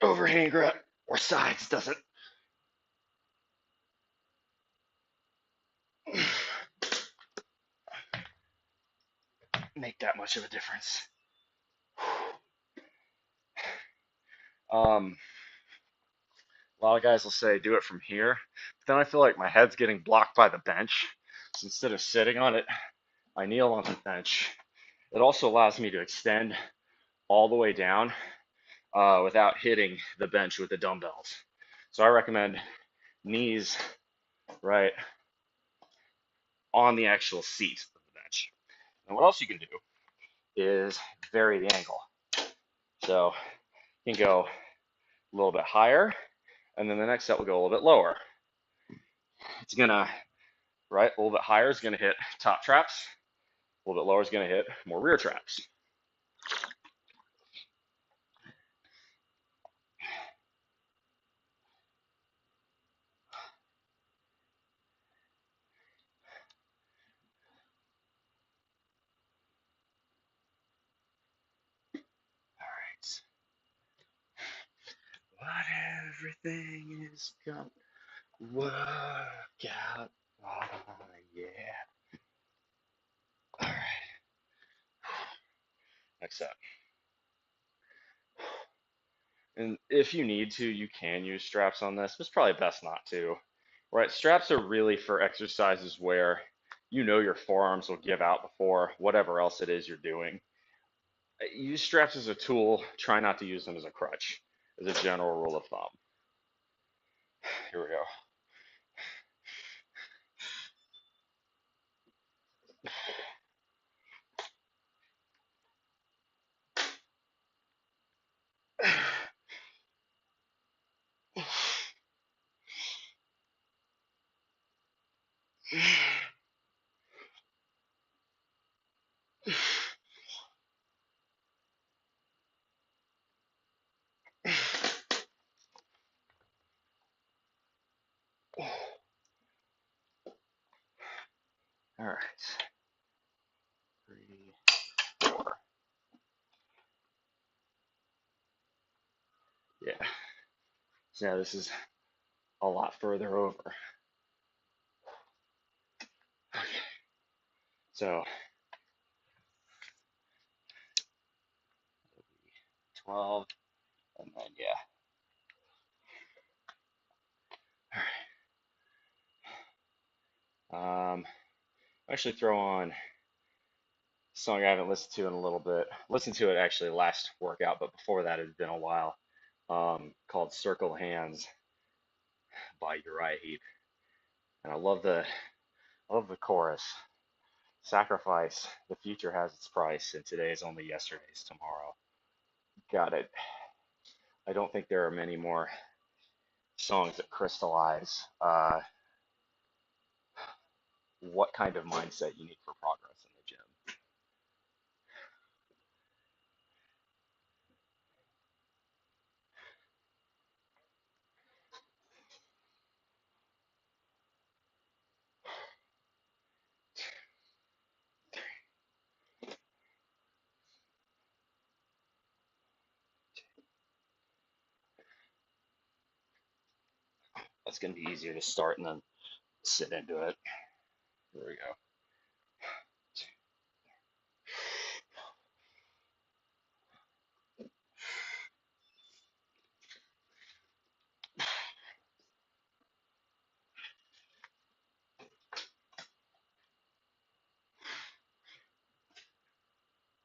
overhand grip or sides, doesn't make that much of a difference. A lot of guys will say do it from here, but then I feel like my head's getting blocked by the bench. So instead of sitting on it, I kneel on the bench. It also allows me to extend all the way down without hitting the bench with the dumbbells. So I recommend knees right on the actual seat of the bench. And what else you can do is vary the angle. So you can go a little bit higher, and then the next set will go a little bit lower. It's gonna, right, a little bit higher is gonna hit top traps, a little bit lower is gonna hit more rear traps. All right. What everything is gonna work out. Oh, yeah. All right. Next up. And if you need to, you can use straps on this, but it's probably best not to. Right? Straps are really for exercises where you know your forearms will give out before whatever else it is you're doing. Use straps as a tool. Try not to use them as a crutch, as a general rule of thumb. Here we go. All right. 3, 4. Yeah. So now this is a lot further over. Okay. So 12, and then yeah. All right. Actually throw on a song I haven't listened to in a little bit. Listened to it actually last workout, but before that it had been a while. Called "Circle Hands" by Uriah Heep, and I love the chorus. Sacrifice, the future has its price, and today is only yesterday's tomorrow. Got it. I don't think there are many more songs that crystallize what kind of mindset you need for progress in the gym. That's going to be easier to start and then sit into it. There we go.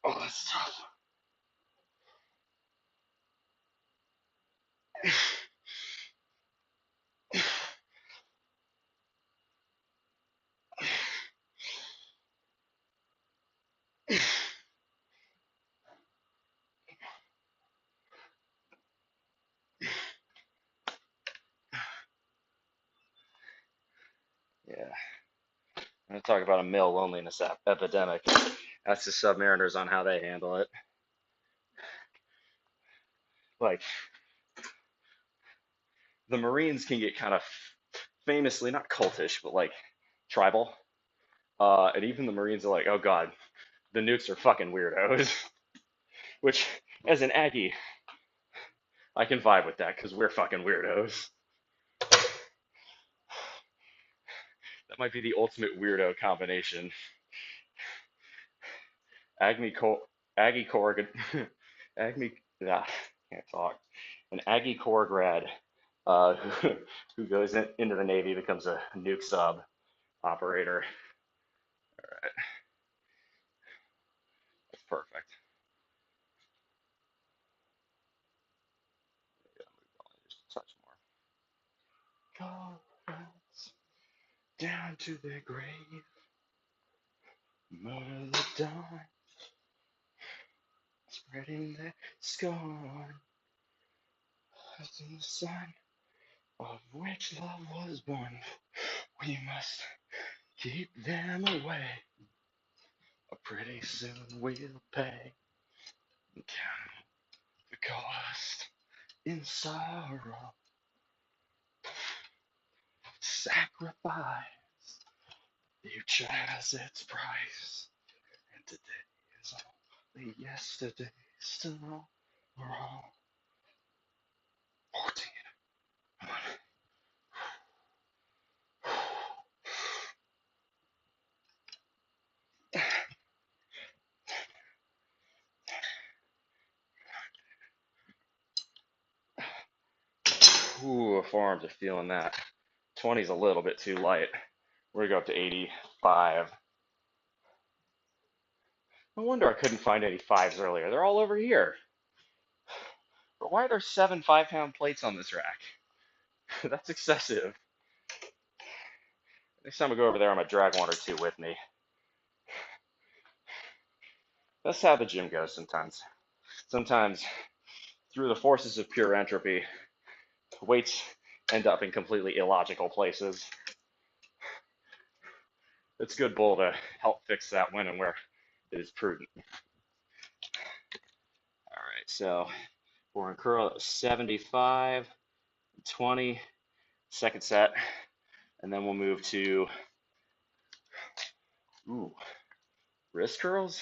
Oh, that's tough. Yeah. I'm going to talk about a male loneliness epidemic. That's the Submariners on how they handle it. Like, the Marines can get kind of famously, not cultish, but like tribal. And even the Marines are like, oh God, the nukes are fucking weirdos. Which, as an Aggie, I can vibe with that because we're fucking weirdos. That might be the ultimate weirdo combination. Aggie Corrigan, Aggie, ah, can't talk. An Aggie Corps grad who, who goes into the Navy, becomes a nuke sub operator. All right, that's perfect. Yeah, just a touch more. Conference down to their grave, murder the dawn, spreading their scorn. As in the sun, of which love was born, we must keep them away. Pretty soon we'll pay and count the cost in sorrow. Sacrifice each has its price, and today is only yesterday. Tomorrow, 14. Ooh, forearms are feeling that. 20 is a little bit too light. We're gonna go up to 85. No wonder I couldn't find any fives earlier. They're all over here. But why are there 7 5-pound plates on this rack? That's excessive. Next time I go over there, I'm gonna drag one or two with me. That's how the gym goes sometimes. Sometimes, through the forces of pure entropy, weights end up in completely illogical places. It's good bull to help fix that when and where it is prudent. All right, so we're in curl at 75, 20, second set, and then we'll move to wrist curls.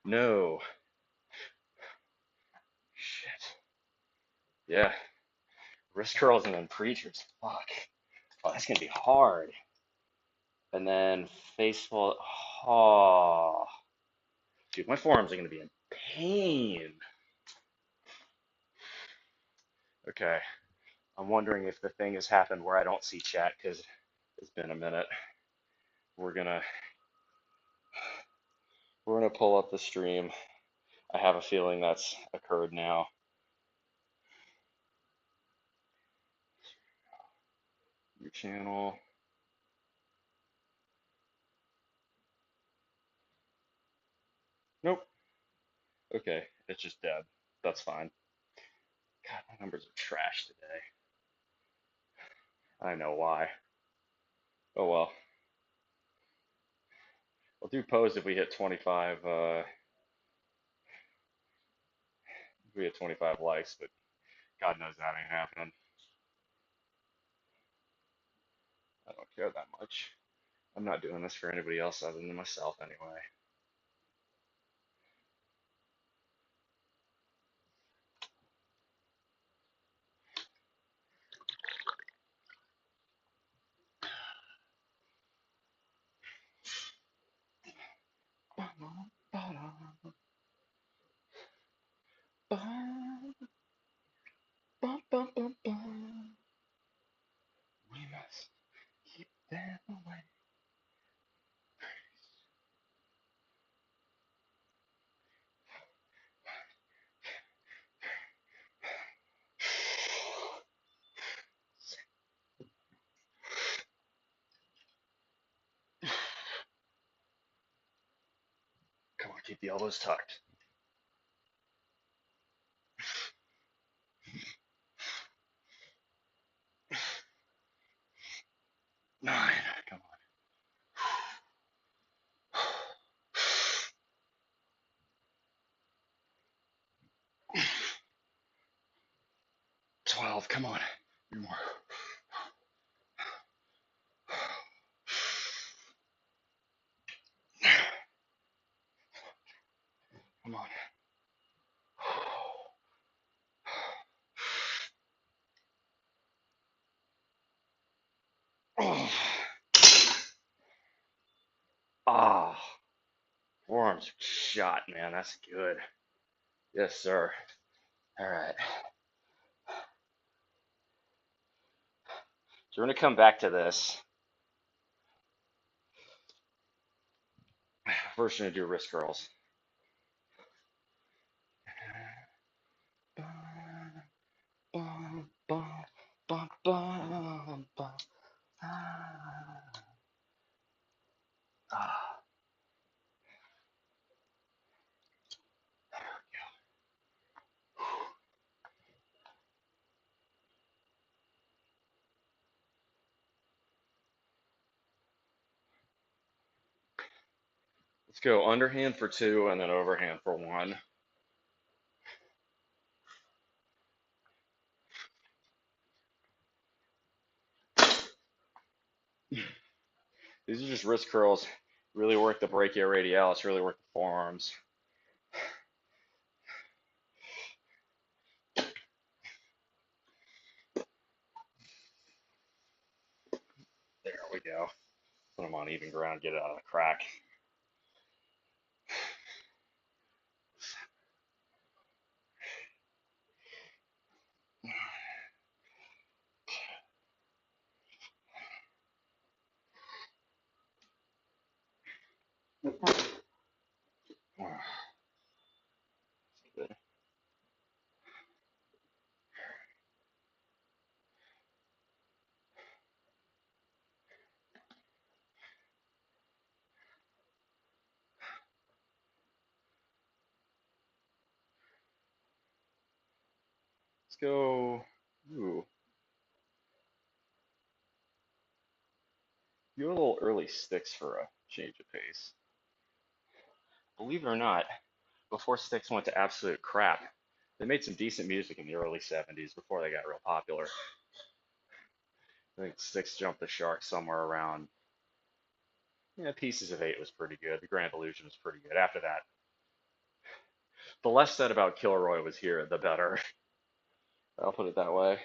No, shit. Yeah, wrist curls and then preachers. Fuck. Oh, that's gonna be hard. And then face fall. Oh, dude, my forearms are gonna be in pain. Okay, I'm wondering if the thing has happened where I don't see chat because it's been a minute. We're gonna pull up the stream. I have a feeling that's occurred now. Your channel. Nope. Okay, it's just dead. That's fine. God, my numbers are trash today. I know why. Oh well. We'll do pose if we hit 25. If we hit 25 likes, but God knows that ain't happening. I don't care that much. I'm not doing this for anybody else other than myself anyway. We must keep them away. Come on, keep the elbows tucked. 9. Come on. 12. Come on. 3 more. Come on. Oh. Ah, forearms shot, man. That's good. Yes, sir. All right. So we're gonna come back to this. First, we're gonna do wrist curls. Ah. Let's go underhand for 2 and then overhand for 1. These are just wrist curls. Really work the brachioradialis, really work the forearms. There we go. Put them on even ground, get it out of the crack. Good. Let's go. Ooh. You a little early sticks for a change of pace. Believe it or not, before sticks went to absolute crap, they made some decent music in the early 70s before they got real popular. I think Sticks jumped the shark somewhere around, yeah, Pieces of 8 was pretty good. The Grand Illusion was pretty good. After that, the less said about Kilroy was here, the better. I'll put it that way.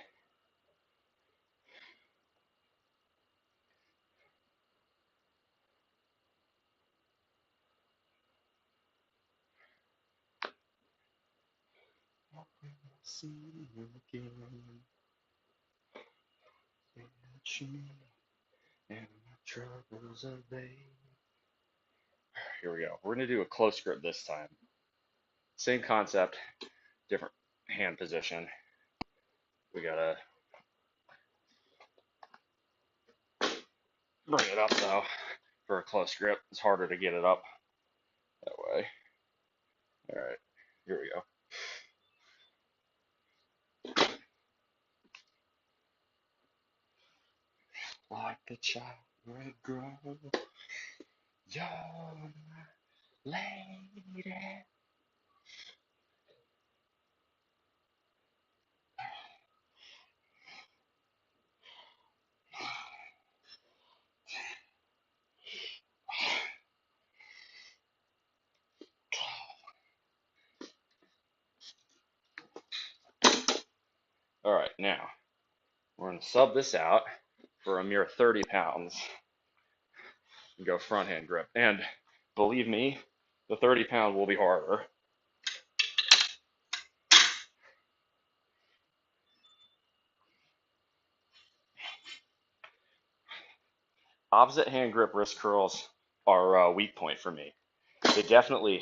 See you again, and my troubles away. Here we go. We're going to do a close grip this time. Same concept, different hand position. We got to bring it up, though, for a close grip. It's harder to get it up that way. All right, here we go. like the chocolate grow. You're my lady. All right, now we're going to sub this out for a mere 30 pounds and go front hand grip. And believe me, the 30-pound will be harder. Opposite hand grip wrist curls are a weak point for me. They definitely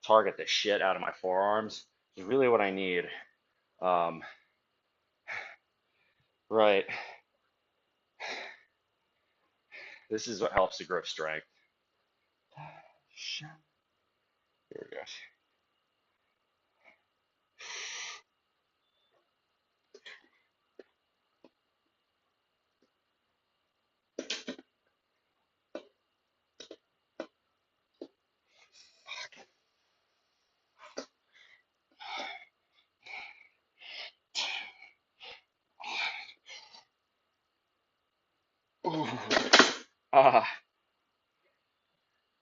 target the shit out of my forearms. It's really what I need. Right. This is what helps the grip strength. Here we go. Ooh. Ah.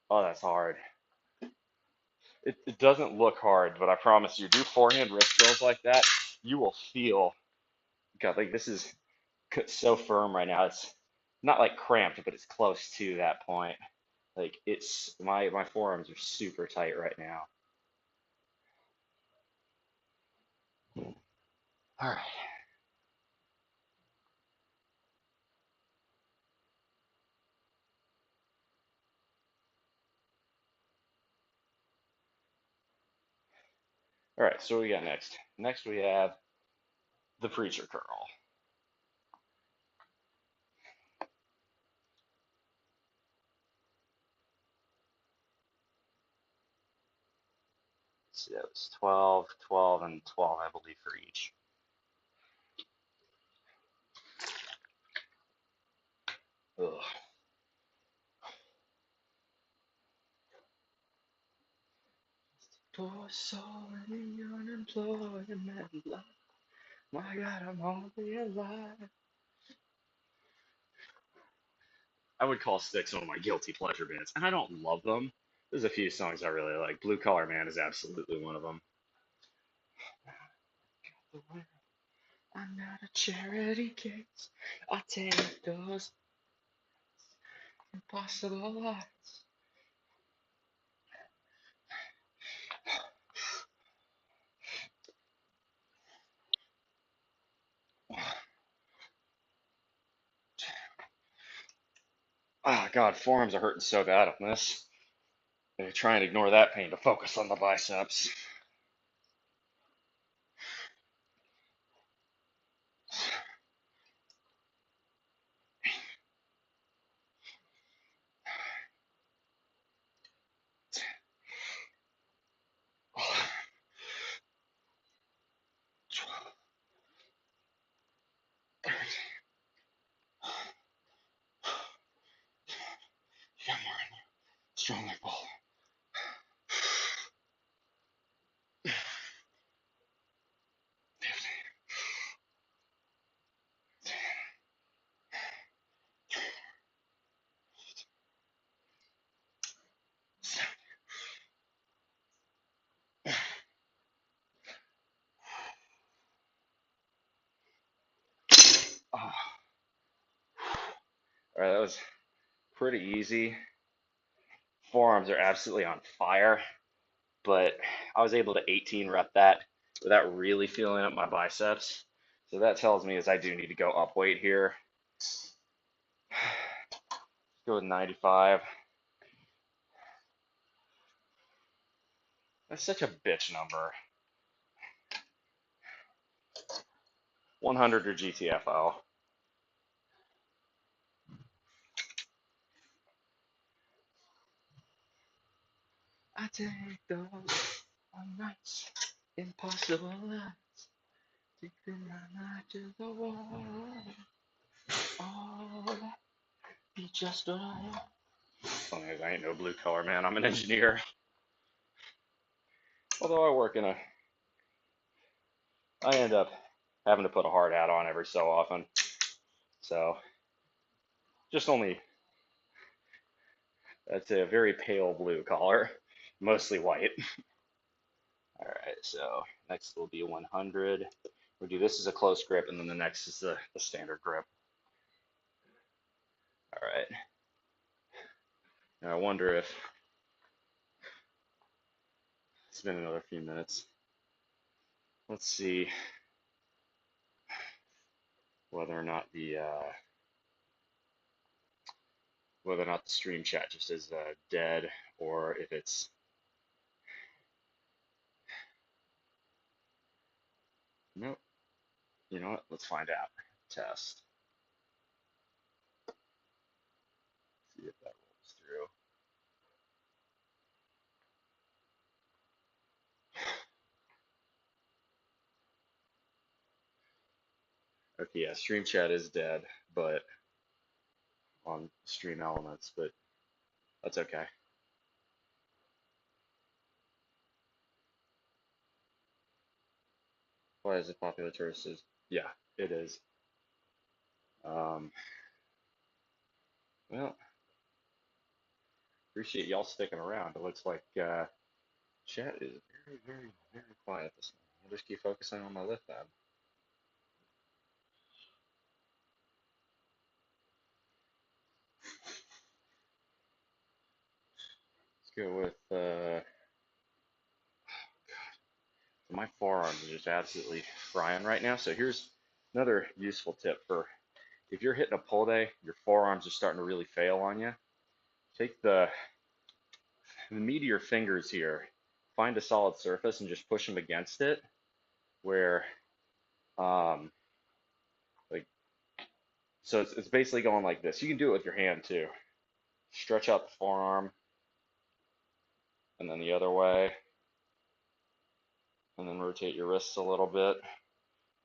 Oh, that's hard. It doesn't look hard, but I promise you, do forehand wrist curls like that, you will feel, God, like this is so firm right now. It's not like cramped, but it's close to that point. Like it's my forearms are super tight right now. All right. All right, so what we got next? Next we have the preacher curl. So that was 12, 12, and 12, I believe, for each. Ugh. For so many unemployment life. My God, I'm hardly alive. I would call Styx one of my guilty pleasure bands, and I don't love them. There's a few songs I really like. Blue Collar Man is absolutely one of them. I'm not a charity case. I take those impossible lies. Oh God, forearms are hurting so bad on this. I try and ignore that pain to focus on the biceps. Yeah, more in there. Strong like bull. Oh. All right, that was pretty easy. Forearms are absolutely on fire, but I was able to 18 rep that without really feeling up my biceps. So that tells me is I do need to go up weight here. Let's go with 95. That's such a bitch number. 100 or GTFO. I take those nights, impossible nights, taking my night to the wall. All that just what I am. Funny as I ain't no blue collar man. I'm an engineer. Although I end up having to put a hard hat on every so often. So just only, I'd say a very pale blue collar, mostly white. All right, so next will be 100. We'll do this as a close grip, and then the next is the standard grip. All right. Now I wonder if it's been another few minutes. Let's see whether or not the stream chat just is dead, or if it's, nope. You know what? Let's find out. Test. See if that rolls through. Okay, yeah, stream chat is dead, but on stream elements, but that's okay. Why is it popular tourist? Yeah, it is. Well, appreciate y'all sticking around. It looks like chat is very, very, very quiet this morning. I'll just keep focusing on my lift pad. Let's go with my forearms are just absolutely frying right now. So here's another useful tip for if you're hitting a pull day, your forearms are starting to really fail on you. Take the meat of your fingers here, find a solid surface and just push them against it where like, so it's basically going like this. You can do it with your hand too. Stretch out the forearm and then the other way, and then rotate your wrists a little bit.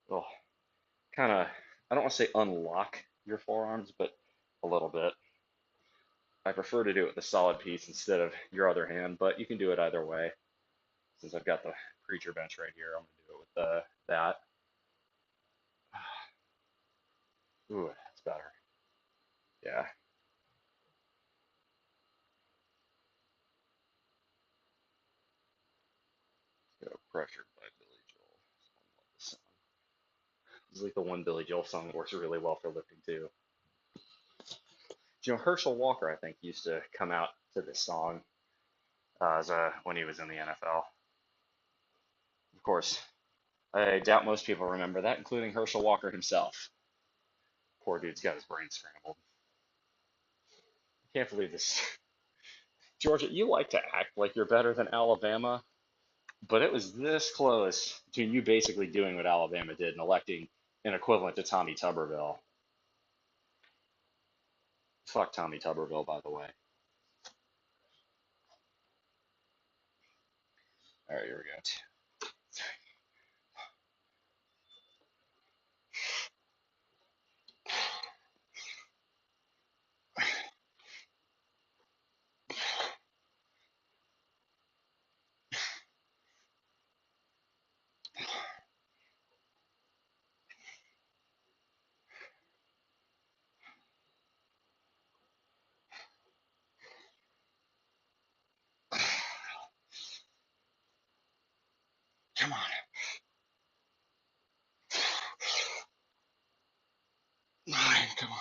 It'll kind of, I don't want to say unlock your forearms, but a little bit. I prefer to do it with a solid piece instead of your other hand, but you can do it either way. Since I've got the preacher bench right here, I'm going to do it with that. Ooh, that's better. Yeah. Let's go Pressured by Billy Joel. It's like the one Billy Joel song that works really well for lifting too. You know, Herschel Walker, I think, used to come out to this song when he was in the NFL. Of course, I doubt most people remember that, including Herschel Walker himself. Poor dude's got his brain scrambled. I can't believe this. Georgia, you like to act like you're better than Alabama, but it was this close to you basically doing what Alabama did and electing an equivalent to Tommy Tuberville. Fuck Tommy Tuberville, by the way. All right, here we go. Come on. 9, come on.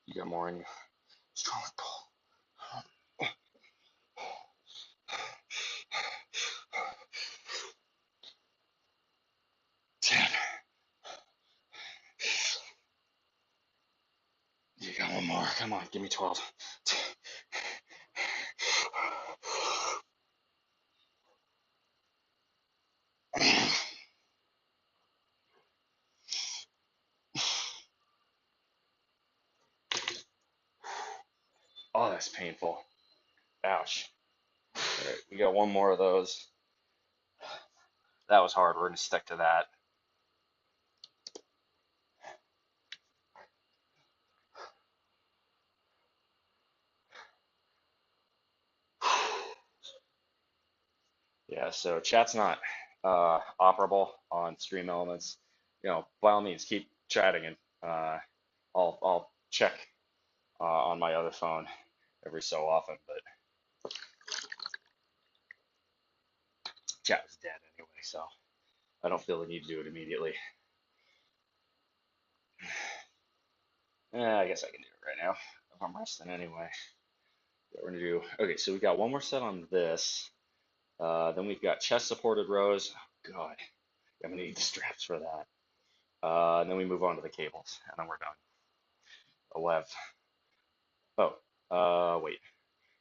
You got more in you. Strong pull. 10. You got one more. Come on, give me 12. Oh, that's painful. Ouch. All right, we got one more of those. That was hard. We're going to stick to that. Yeah, so chat's not operable on Stream Elements. By all means, keep chatting, and I'll check on my other phone every so often. But chat is dead anyway, so I don't feel the need to do it immediately. I guess I can do it right now if I'm resting anyway. What we're gonna do? Okay, so we got one more set on this. Then we've got chest supported rows. Oh, God, I'm gonna need the straps for that. And then we move on to the cables, and then we're done. 11. Oh, wait.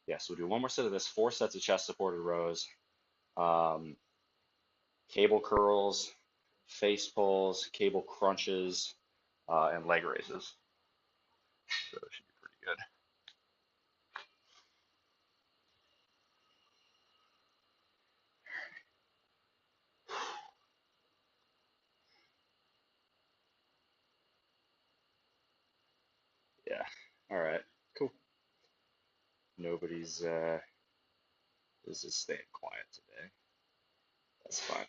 Yeah, so we'll do one more set of this, 4 sets of chest supported rows, um, cable curls, face pulls, cable crunches, and leg raises. So it should be pretty good. Yeah. All right. Cool. Nobody's is just staying quiet today. That's fine by me.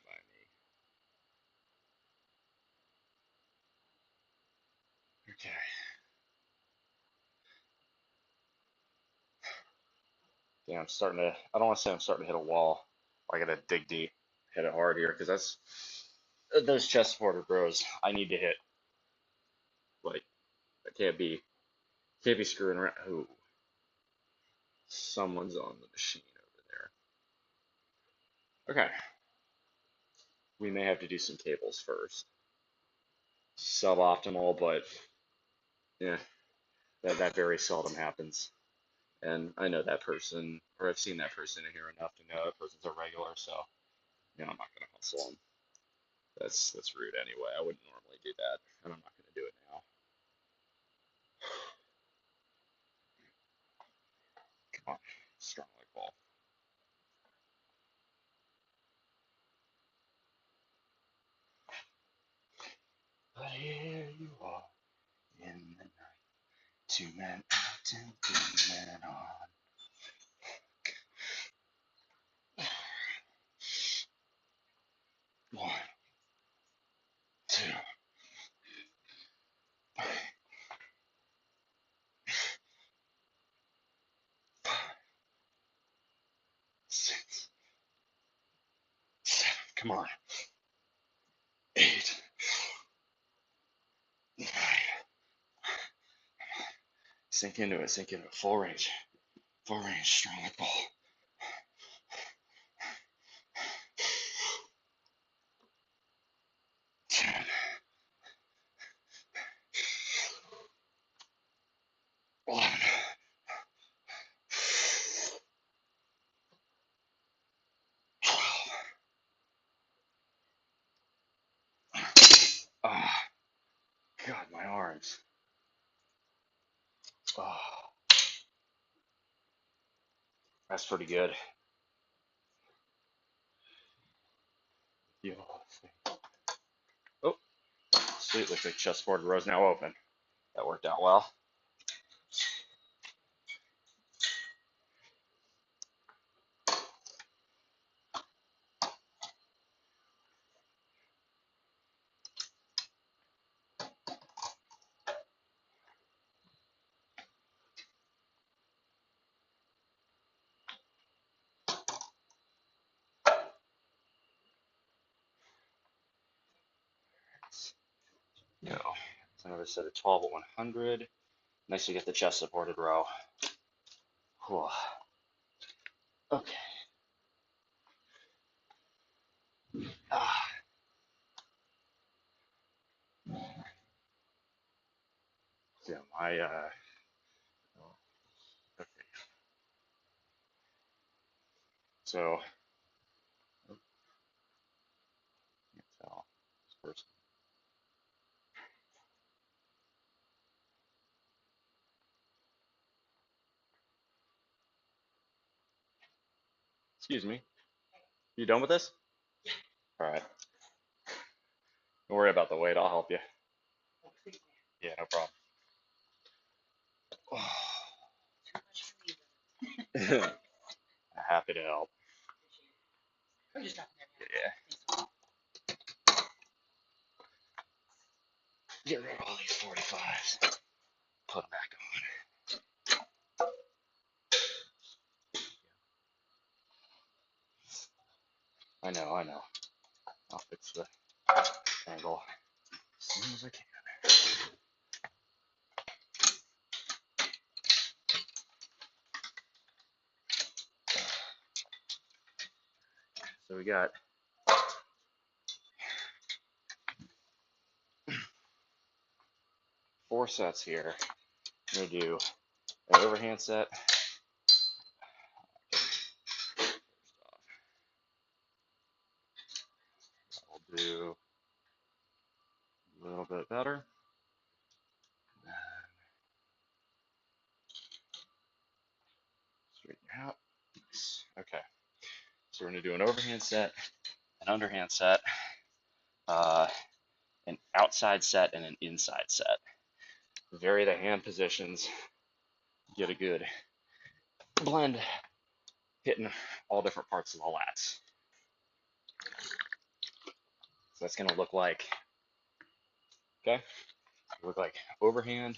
Okay. Yeah, I'm starting to. I don't want to say I'm starting to hit a wall. I gotta dig deep, hit it hard here, because that's those chest supported rows. I need to hit. Like, I can't be screwing around. Ooh, someone's on the machine over there. Okay, we may have to do some cables first. Suboptimal, but yeah, that very seldom happens. And I know that person, or I've seen that person in here enough to know that person's a regular, so I'm not gonna hustle them. That's rude anyway. I wouldn't normally do that, and I'm not gonna do it now. Come on, strong like ball. But here you are in the night, 2 men out and 3 men on. One, two, three, 5, 6, 7. Come on. 8, 9. Sink into it. Sink into it. Full range. Full range. Strong like ball. 10. 11. 12. Ah, God, my arms. Oh, that's pretty good. Oh, sweet. Looks like chessboard row's now open. That worked out well. Go. It's another set of 12 at 100. Nice to get the chest supported row. Whew. Okay. Ah. Yeah, okay. So, oh, can't tell this person. Excuse me. You done with this? All right. Don't worry about the weight. I'll help you. Yeah, no problem. Happy to help. Yeah. Get rid of all these 45s. Put them back on. I know. I'll fix the angle as soon as I can. So we got 4 sets here. I'm going to do an overhand set. I'll do a little bit better. Straighten your out. Okay. So we're going to do an overhand set, an underhand set, an outside set, and an inside set. Vary the hand positions. Get a good blend hitting all different parts of the lats. So that's going to look like, okay, look like overhand,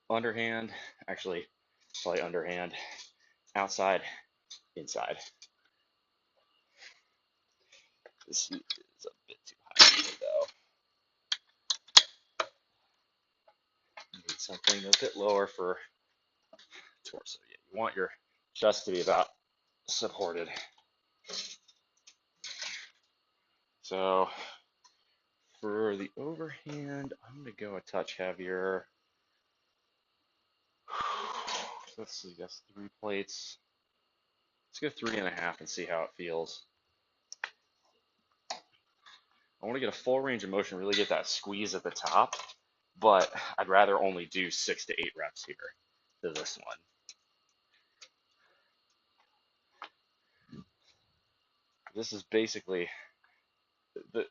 underhand, actually probably underhand, outside, inside. This is a bit too high though. Need something a bit lower for torso. Yeah, you want your chest to be about supported. So for the overhand, I'm going to go a touch heavier. Let's see, that's 3 plates. Let's go 3.5 and see how it feels. I want to get a full range of motion, really get that squeeze at the top, but I'd rather only do 6 to 8 reps here to this one. This is basically,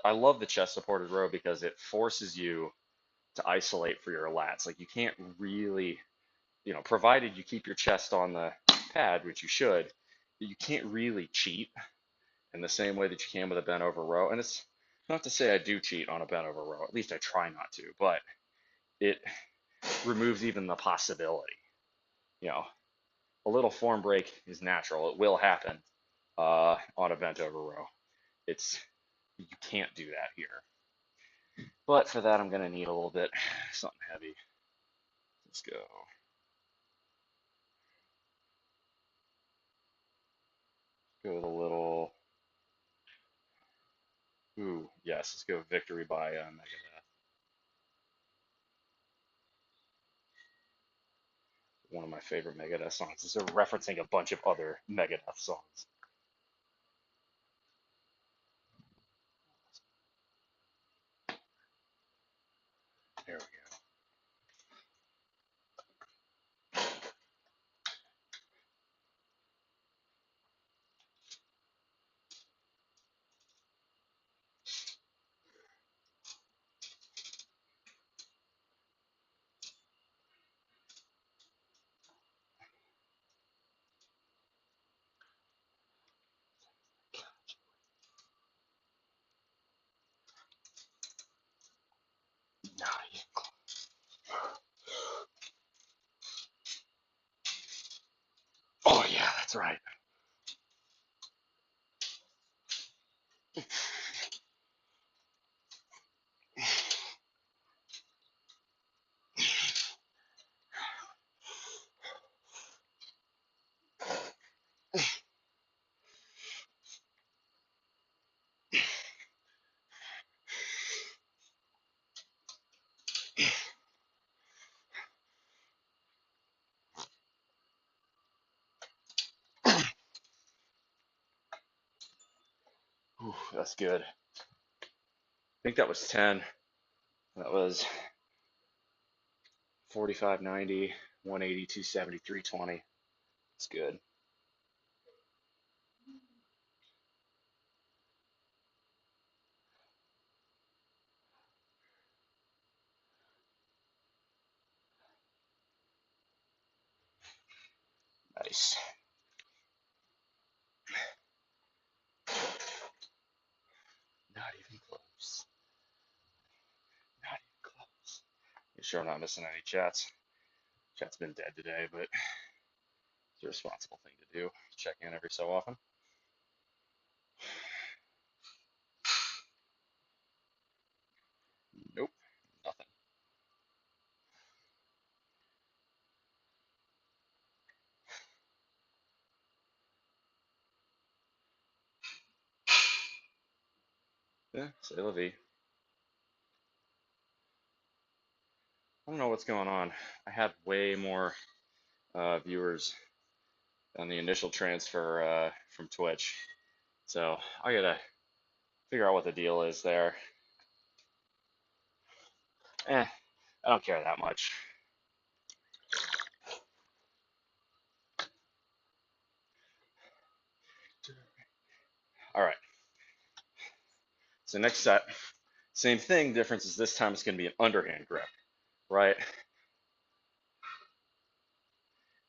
I love the chest supported row because it forces you to isolate for your lats. Like you can't really, provided you keep your chest on the pad, which you should, you can't really cheat in the same way that you can with a bent over row. And it's not to say I do cheat on a bent over row, at least I try not to, but it removes even the possibility. A little form break is natural. It will happen on a bent over row. You can't do that here. But for that, I'm going to need a little bit something heavy. Let's go. Go with a little. Ooh, yes. Let's go Victory by Megadeth. One of my favorite Megadeth songs. It's referencing a bunch of other Megadeth songs. There we go. Nice. Oh yeah, that's right. Ooh, that's good. I think that was 10. That was 45, 90, 180, 270, 320. It's good. Nice. sure I'm not missing any chats. Chat's been dead today, but it's a responsible thing to do. Check in every so often. Nope, nothing. Yeah, say la vie. I don't know what's going on. I had way more viewers on the initial transfer from Twitch, so I gotta figure out what the deal is there. I don't care that much. All right, so next set, same thing. Difference is this time it's going to be an underhand grip, right?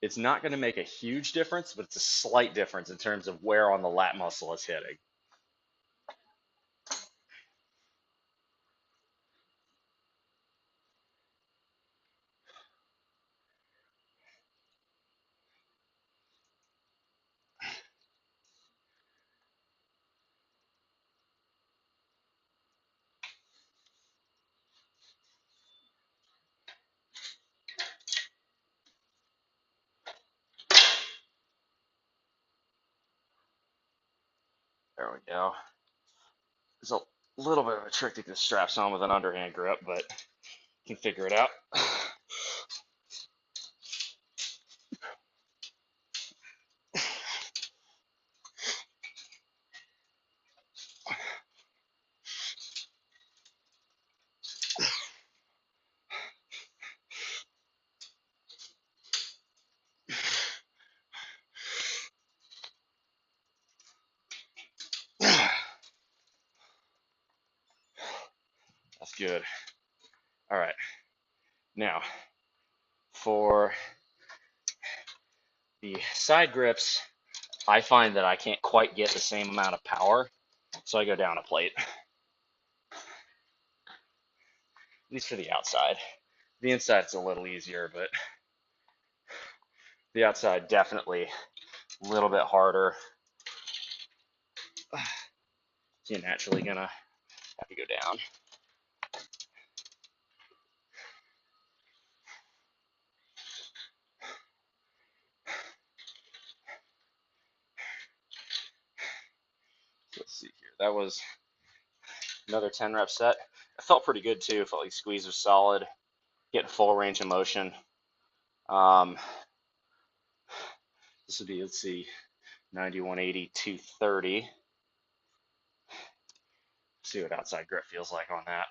It's not going to make a huge difference, but it's a slight difference in terms of where on the lat muscle it's hitting. There we go. There's a little bit of a trick to get the straps on with an underhand grip, but you can figure it out. That's good. All right. Now, for the side grips, I find that I can't quite get the same amount of power, so I go down a plate. At least for the outside. The inside's a little easier, but the outside definitely a little bit harder. You're naturally gonna have to go down. Let's see here. That was another 10 rep set. It felt pretty good too. It felt like squeeze was solid, getting full range of motion. This would be, let's see, 90, 180, 230. See what outside grip feels like on that.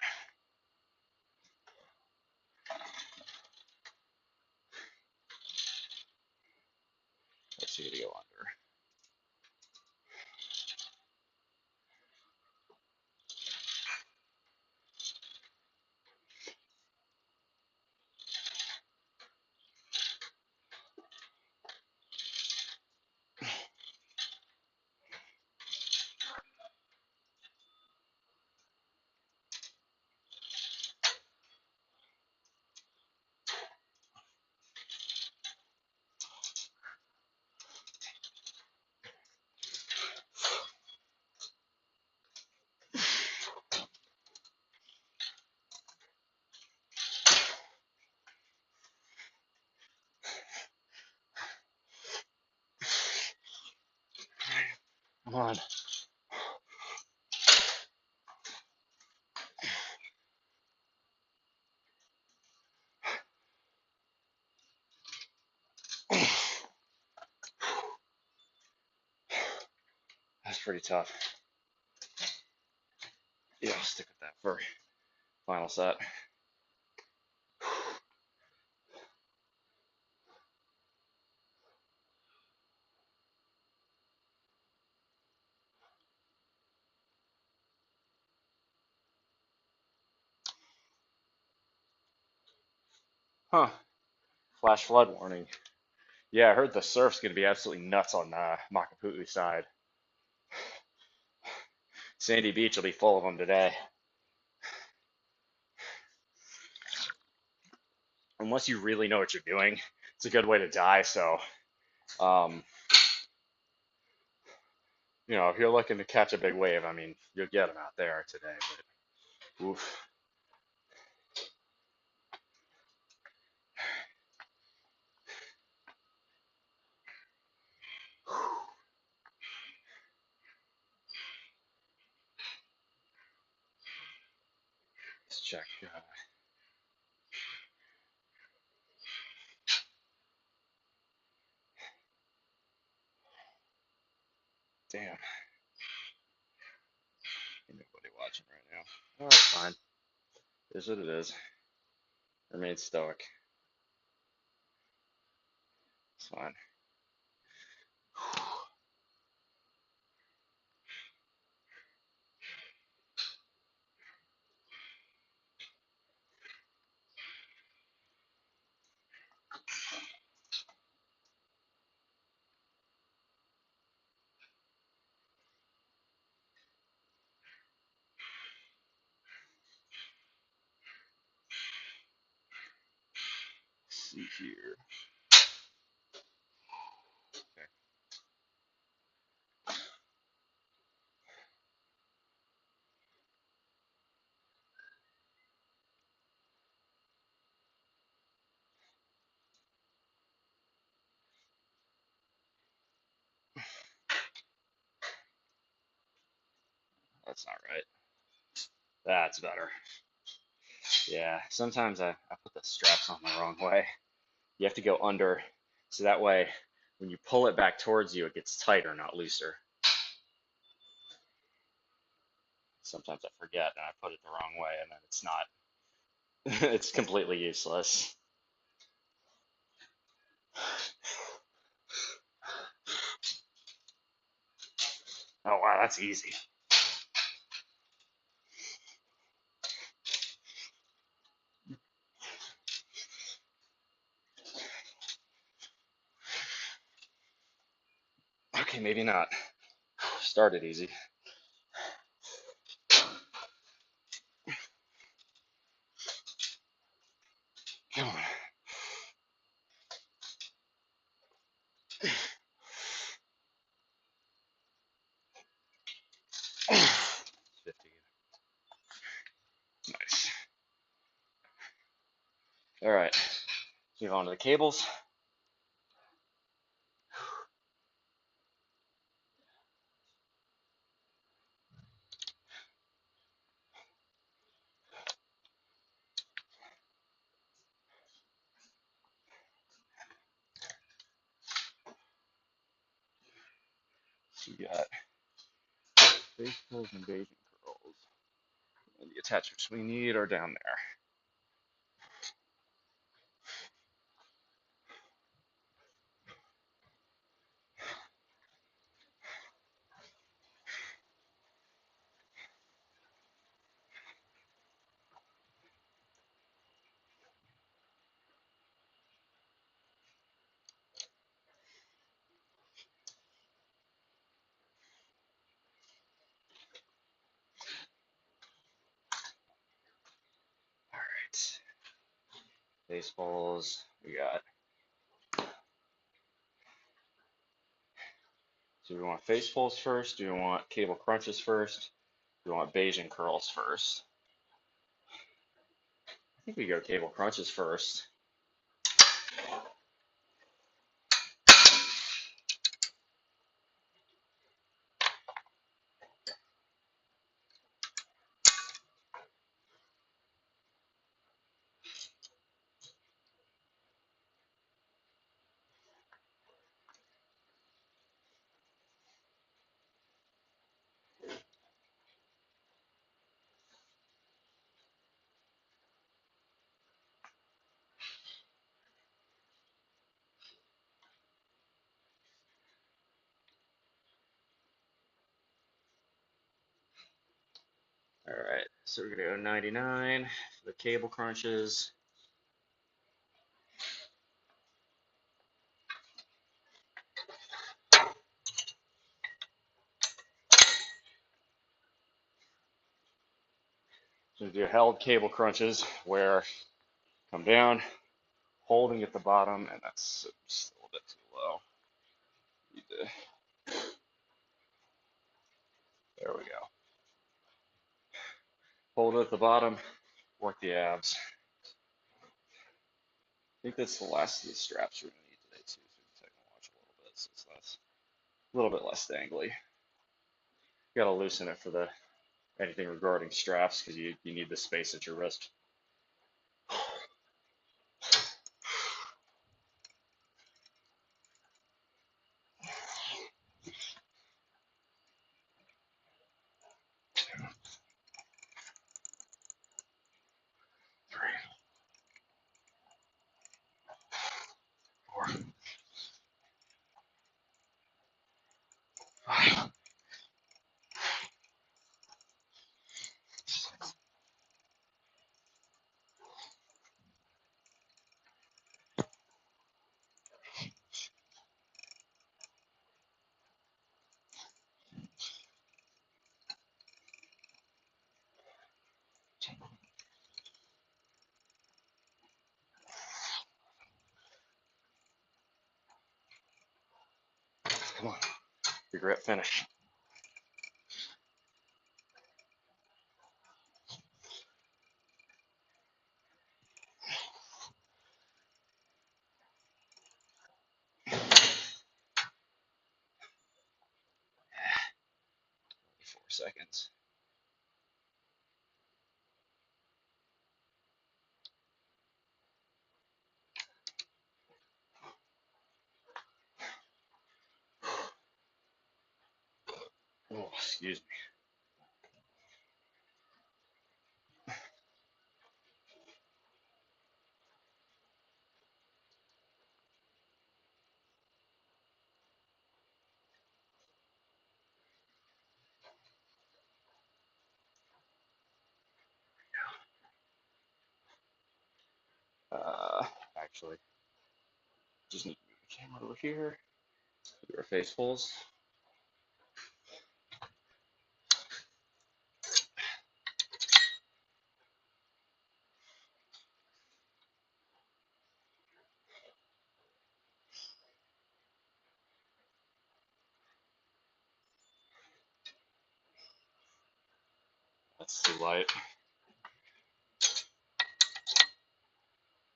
Let's see what to go under. Come on. That's pretty tough. Yeah, I'll stick with that for final set. Huh. Flash flood warning. Yeah, I heard the surf's going to be absolutely nuts on Makapu'u's side. Sandy Beach will be full of them today. unless you really know what you're doing, it's a good way to die. So, um, you know, if you're looking to catch a big wave, I mean, you'll get them out there today. But oof, let's check. Damn, ain't nobody watching right now. Oh, that's fine. It is what it is. Remain stoic. It's fine. Let's see here. Okay. That's not right. That's better. Yeah, sometimes I put the straps on the wrong way. You have to go under, so that way when you pull it back towards you, it gets tighter, not looser. Sometimes I forget and I put it the wrong way, and then it's not. It's completely useless. Oh wow, that's easy. Okay, maybe not. Started easy. Come on. 50. Nice. All right, move on to the cables. So you got face pulls and Bayesian curls. And the attachments we need are down there. All right. Baseballs. We got. So we want face pulls first. Do we want cable crunches first? Do we want Bayesian curls first? I think we go cable crunches first. All right, so we're gonna go 99 for the cable crunches. So we do held cable crunches where come down, holding at the bottom, and that's just a little bit too low. Need to, there we go. Hold it at the bottom, work the abs. I think that's the last of the straps we're going to need today too, so we can take and watch a little bit, so it's less, a little bit less dangly. You got to loosen it for the anything regarding straps because you need the space at your wrist. Three, four, five, six. Come on, big rep finish. Four seconds. Oh, excuse me. Actually, just need to move the camera over here. Do our face pulls. That's too light.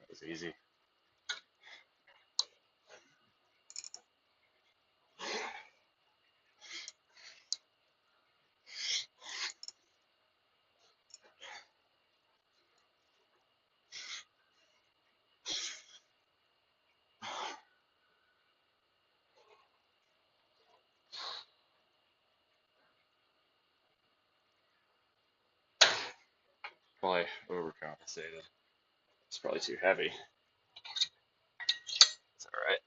That was easy. Probably overcompensated. It's probably too heavy. It's all right.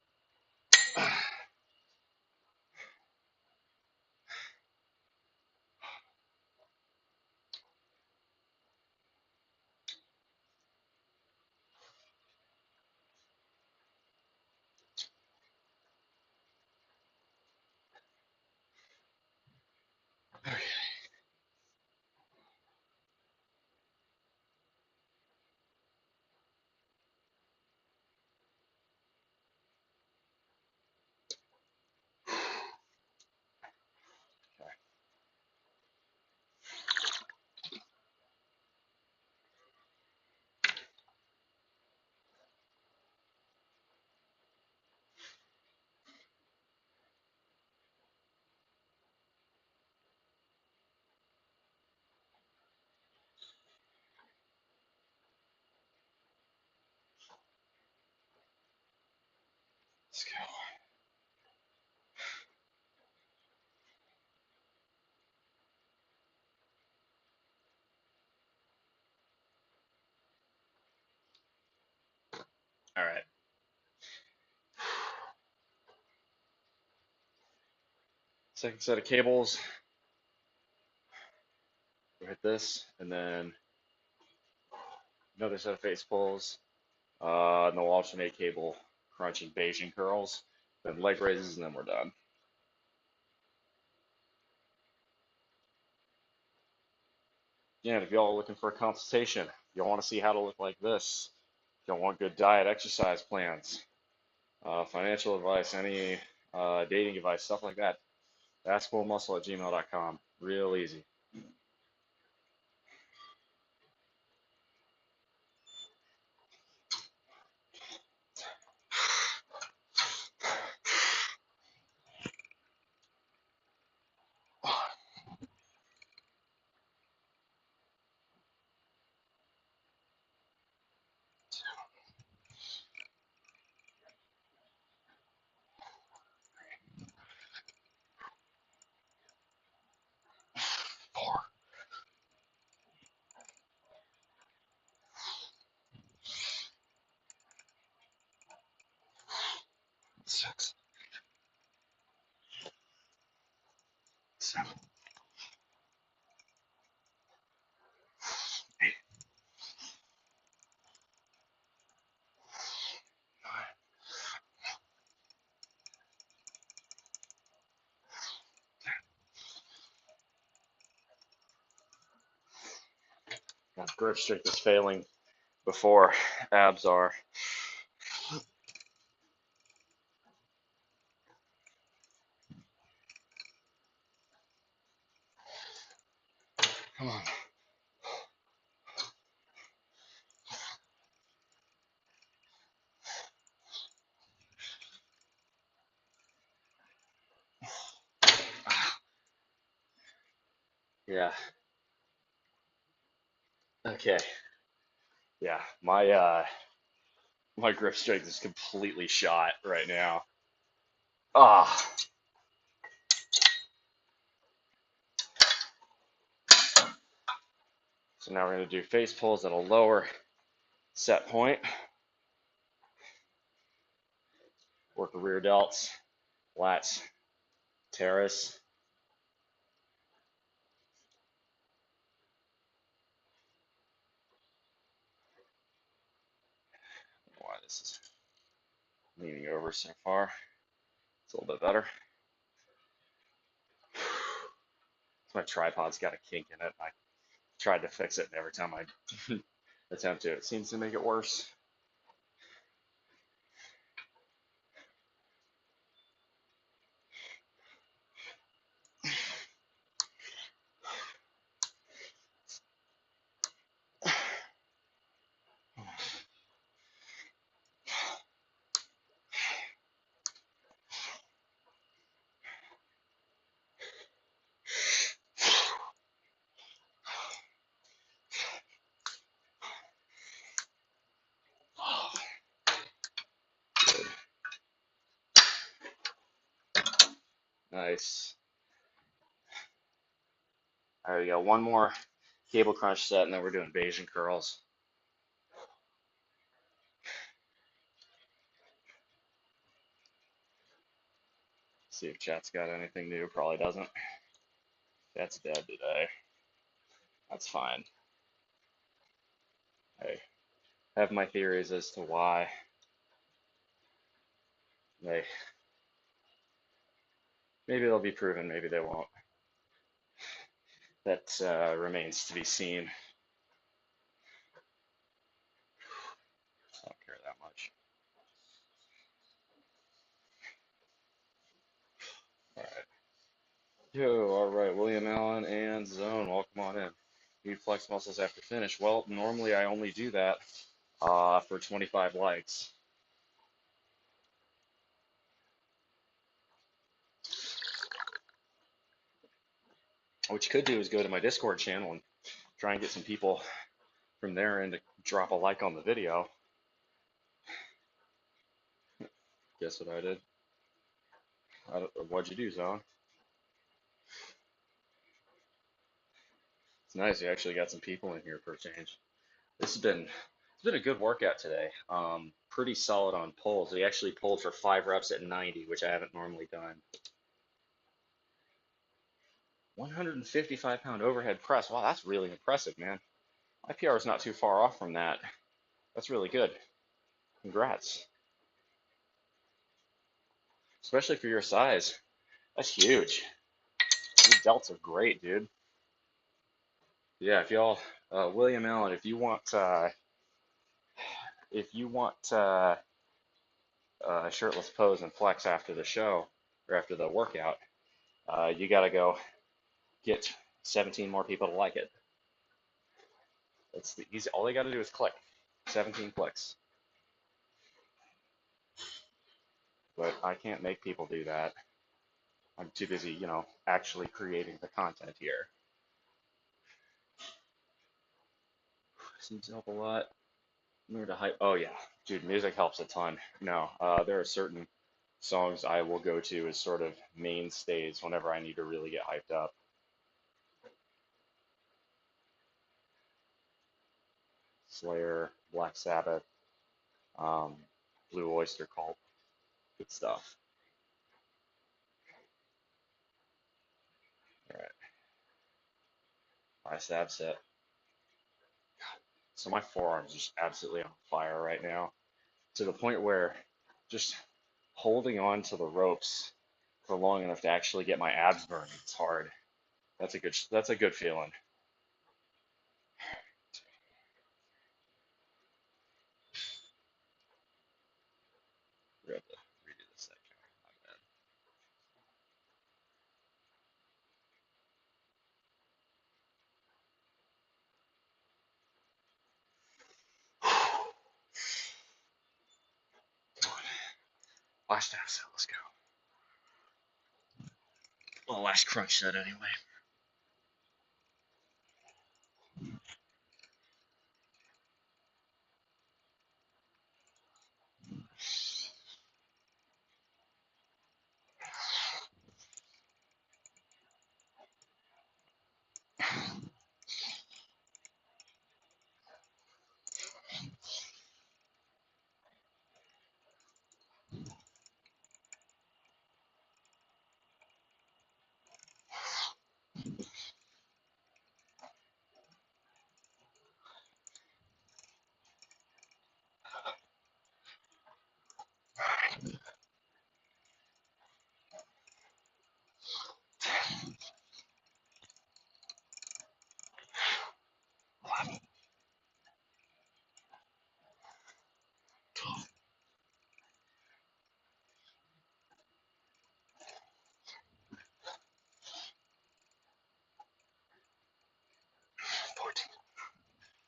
Okay. Let's go. All right. Second set of cables. We'll hit this, and then another set of face pulls. And we'll alternate cable crunching Bayesian curls, then leg raises, and then we're done. Yeah, and if y'all are looking for a consultation, y'all want to see how to look like this, Don't want good diet, exercise plans, financial advice, any dating advice, stuff like that. basketballmuscle@gmail.com. Real easy. Four, 6, 7, 8, 9. Grip strength is failing before abs are. Come on. Yeah. Okay. Yeah. My grip strength is completely shot right now. Ah. So now we're going to do face pulls at a lower set point. Work the rear delts, lats, teres. I don't know why this is leaning over so far. It's a little bit better. My tripod's got a kink in it. I tried to fix it, and every time I attempt to, it seems to make it worse. Good. Nice. All right, we got one more cable crunch set, and then we're doing Bayesian curls. See if chat's got anything new. Probably doesn't. Chat's dead today. That's fine. I have my theories as to why they. Maybe they'll be proven. Maybe they won't. That remains to be seen. I don't care that much. All right. Yo, all right, William Allen and Zone, welcome on in. Need flex muscles after finish. Well, normally I only do that for 25 likes. What you could do is go to my Discord channel and try and get some people from there and to drop a like on the video. Guess what I did? What'd you do, Zone? It's nice. You actually got some people in here for a change. It's been a good workout today. Pretty solid on pulls. We actually pulled for 5 reps at 90, which I haven't normally done. 155-pound overhead press. Wow, that's really impressive, man. My PR is not too far off from that. That's really good. Congrats. Especially for your size. That's huge. Your delts are great, dude. Yeah, if y'all, William Allen, if you want if you want a shirtless pose and flex after the show or after the workout, you got to go get 17 more people to like it. It's the easy. All they got to do is click. 17 clicks. But I can't make people do that. I'm too busy, actually creating the content here. Seems to help a lot. Remember to hype. Oh yeah, dude, music helps a ton. No, there are certain songs I will go to as sort of mainstays whenever I need to really get hyped up. Slayer, Black Sabbath, um, Blue Oyster Cult, good stuff. All right, bicep set. So my forearm's just absolutely on fire right now, to the point where just holding on to the ropes for long enough to actually get my abs burning, it's hard. That's a good feeling. We have to redo this section. Come on. Last half set, let's go. Well, last crunch set anyway.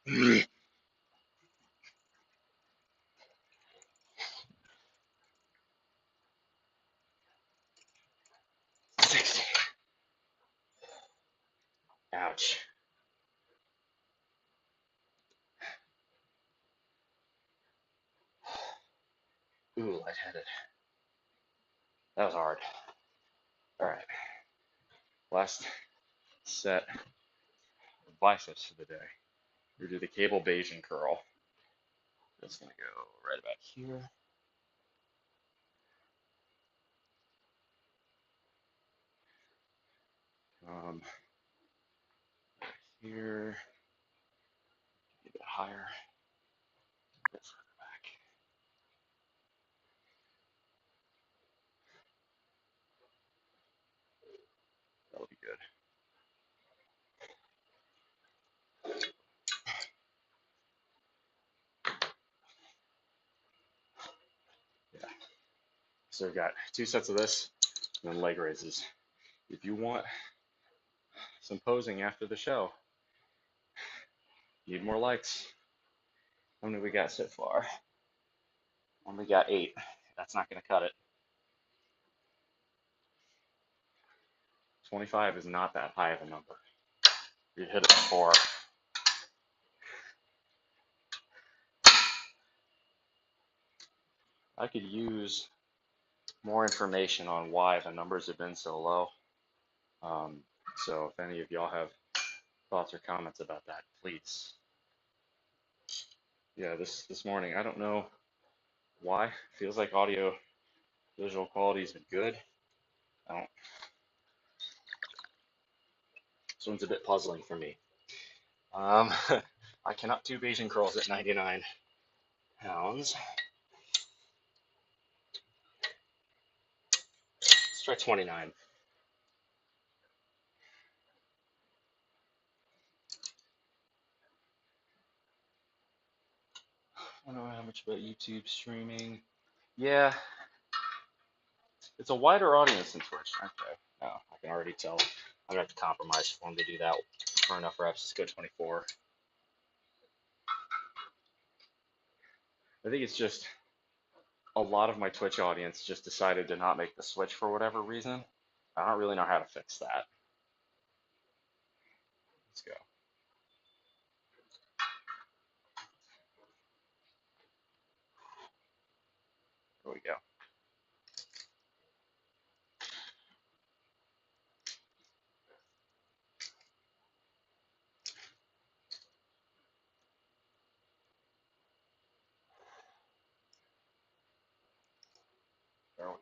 Mm. 60. Ouch. Ooh, lightheaded. That was hard. All right. Last set of biceps for the day. We're gonna do the cable Bayesian curl. That's gonna go right about here. Right here. A bit higher. A bit further back. That'll be good. Yeah. So we've got 2 sets of this, and then leg raises. If you want some posing after the show, need more likes. How many we got so far? Only got 8. That's not gonna cut it. 25 is not that high of a number. You hit it before. I could use more information on why the numbers have been so low. So if any of y'all have thoughts or comments about that, please. Yeah, this morning, I don't know why. Feels like audio visual quality has been good. This one's a bit puzzling for me. I cannot do Bayesian curls at 99 pounds. Let's try 29. I don't know how much about YouTube streaming. Yeah, it's a wider audience than Twitch. Okay, no, I can already tell. I'm gonna have to compromise for him to do that for enough reps. Let's go 24. I think it's just a lot of my Twitch audience just decided to not make the switch for whatever reason. I don't really know how to fix that. Let's go. There we go. There we go.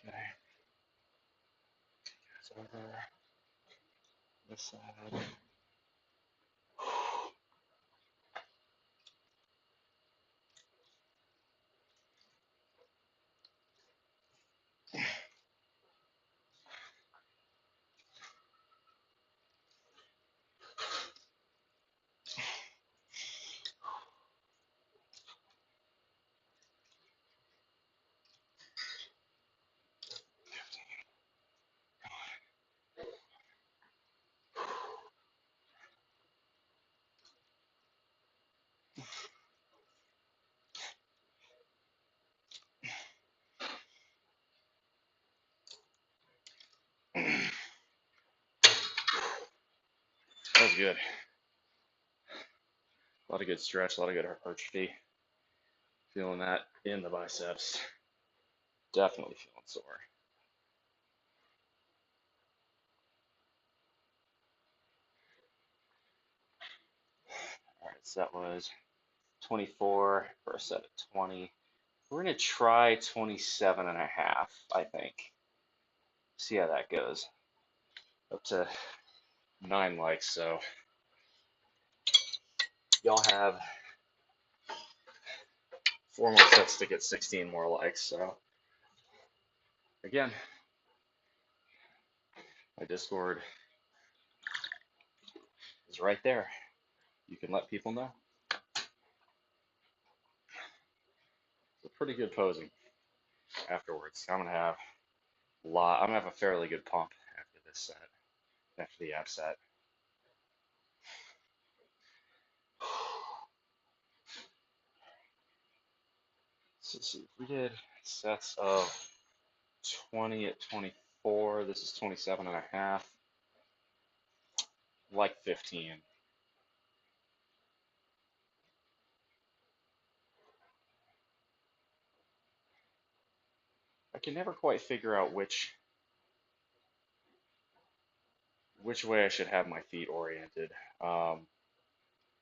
Okay. It's over. This side. That was good. A lot of good stretch, a lot of good hypertrophy. Feeling that in the biceps. Definitely feeling sore. All right, so that was 24 for a set of 20. We're going to try 27 and a half, I think. See how that goes. Up to 9 likes, so y'all have 4 more sets to get 16 more likes. So again, my Discord is right there. You can let people know. It's a pretty good posing afterwards. I'm gonna have a fairly good pump after this set, after the ab set. So let's see, if we did sets of 20 at 24, this is 27 and a half, like 15. I can never quite figure out which way I should have my feet oriented.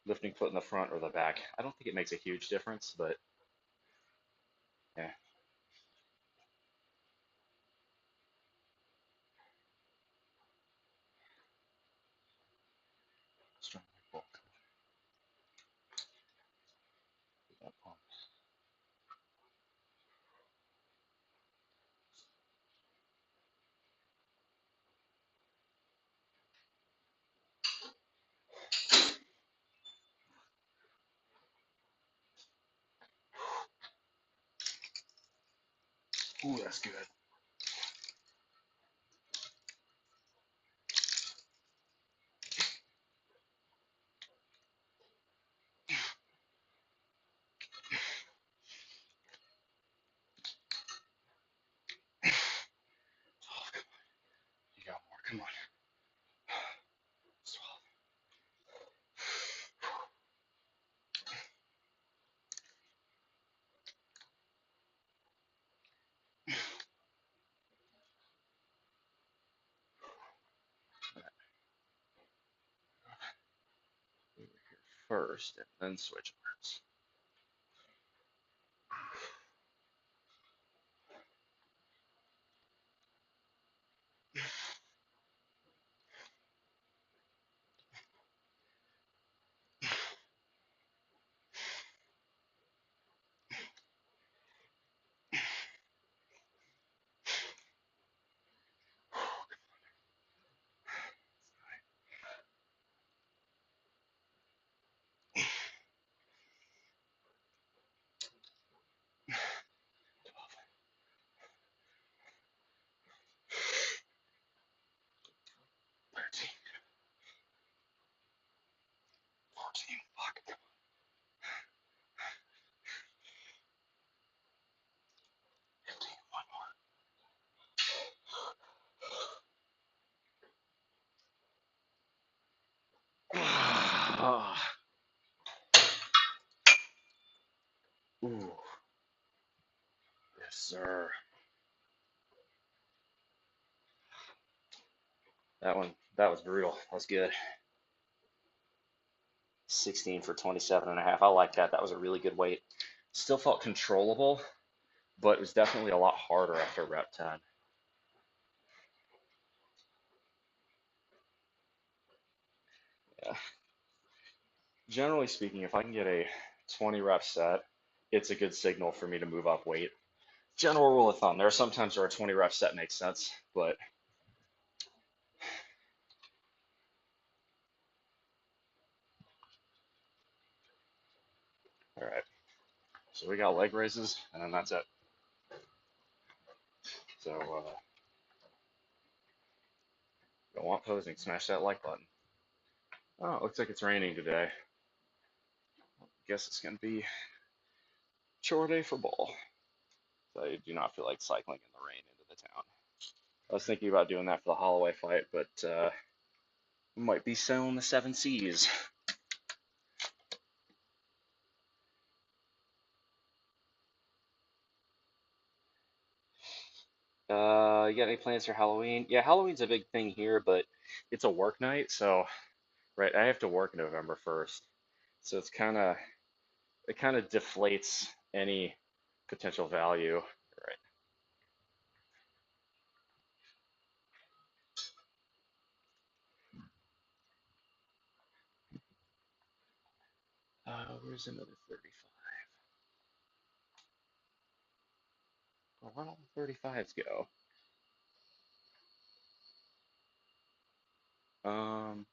Lifting foot in the front or the back. I don't think it makes a huge difference, but yeah. Strong bulk. That pump. Ooh, that's good. You got more. Come on. first and then switch arms. Fuck. 15, one more. Ooh, yes, sir. That was brutal. That was good. 16 for 27 and a half. I like that. That was a really good weight. Still felt controllable, but it was definitely a lot harder after rep 10. Yeah. Generally speaking, if I can get a 20 rep set, it's a good signal for me to move up weight. General rule of thumb. There are some times where a 20 rep set makes sense, but all right. So we got leg raises, and then that's it. So don't want posing. Smash that like button. Oh, it looks like it's raining today. Guess it's gonna be chore day for ball. So I do not feel like cycling in the rain into the town. I was thinking about doing that for the Holloway fight, but might be sailing the seven seas. You got any plans for Halloween? Yeah, Halloween's a big thing here, but it's a work night, so right, I have to work November 1st. So it kind of deflates any potential value. Right. Where's another 35? Well, where all the 35s go? Um,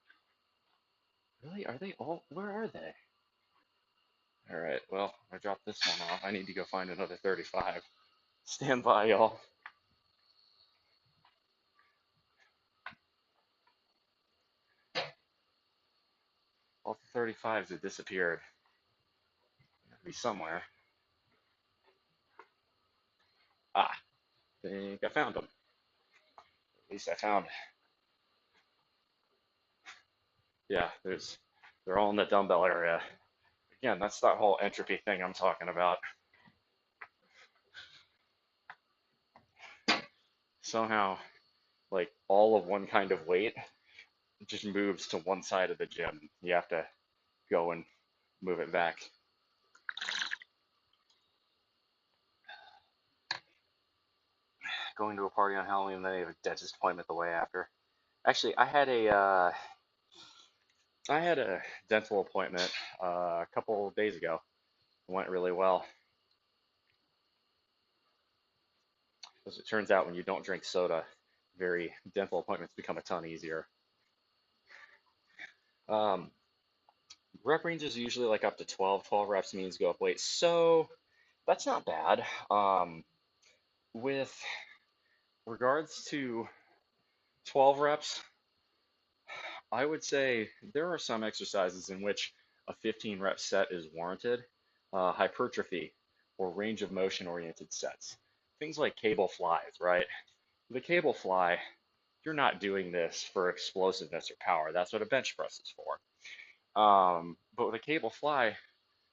really? Are they all? Where are they? All right. Well, I dropped this one off. I need to go find another 35. Stand by, y'all. All the 35s have disappeared. Gotta be somewhere. Ah, I think I found them. At least I found. Yeah, they're all in the dumbbell area. Again, that's that whole entropy thing I'm talking about. Somehow, like all of one kind of weight just moves to one side of the gym. You have to go and move it back. Going to a party on Halloween and then you have a dentist appointment the way after. Actually, I had a dental appointment a couple of days ago. It went really well. As it turns out, when you don't drink soda, very dental appointments become a ton easier. Um, Rep range is usually like up to 12. 12 reps means go up weight. So that's not bad. With regards to 12 reps, I would say there are some exercises in which a 15 rep set is warranted. Hypertrophy or range of motion oriented sets. Things like cable flies, right? The cable fly, you're not doing this for explosiveness or power. That's what a bench press is for. But with a cable fly,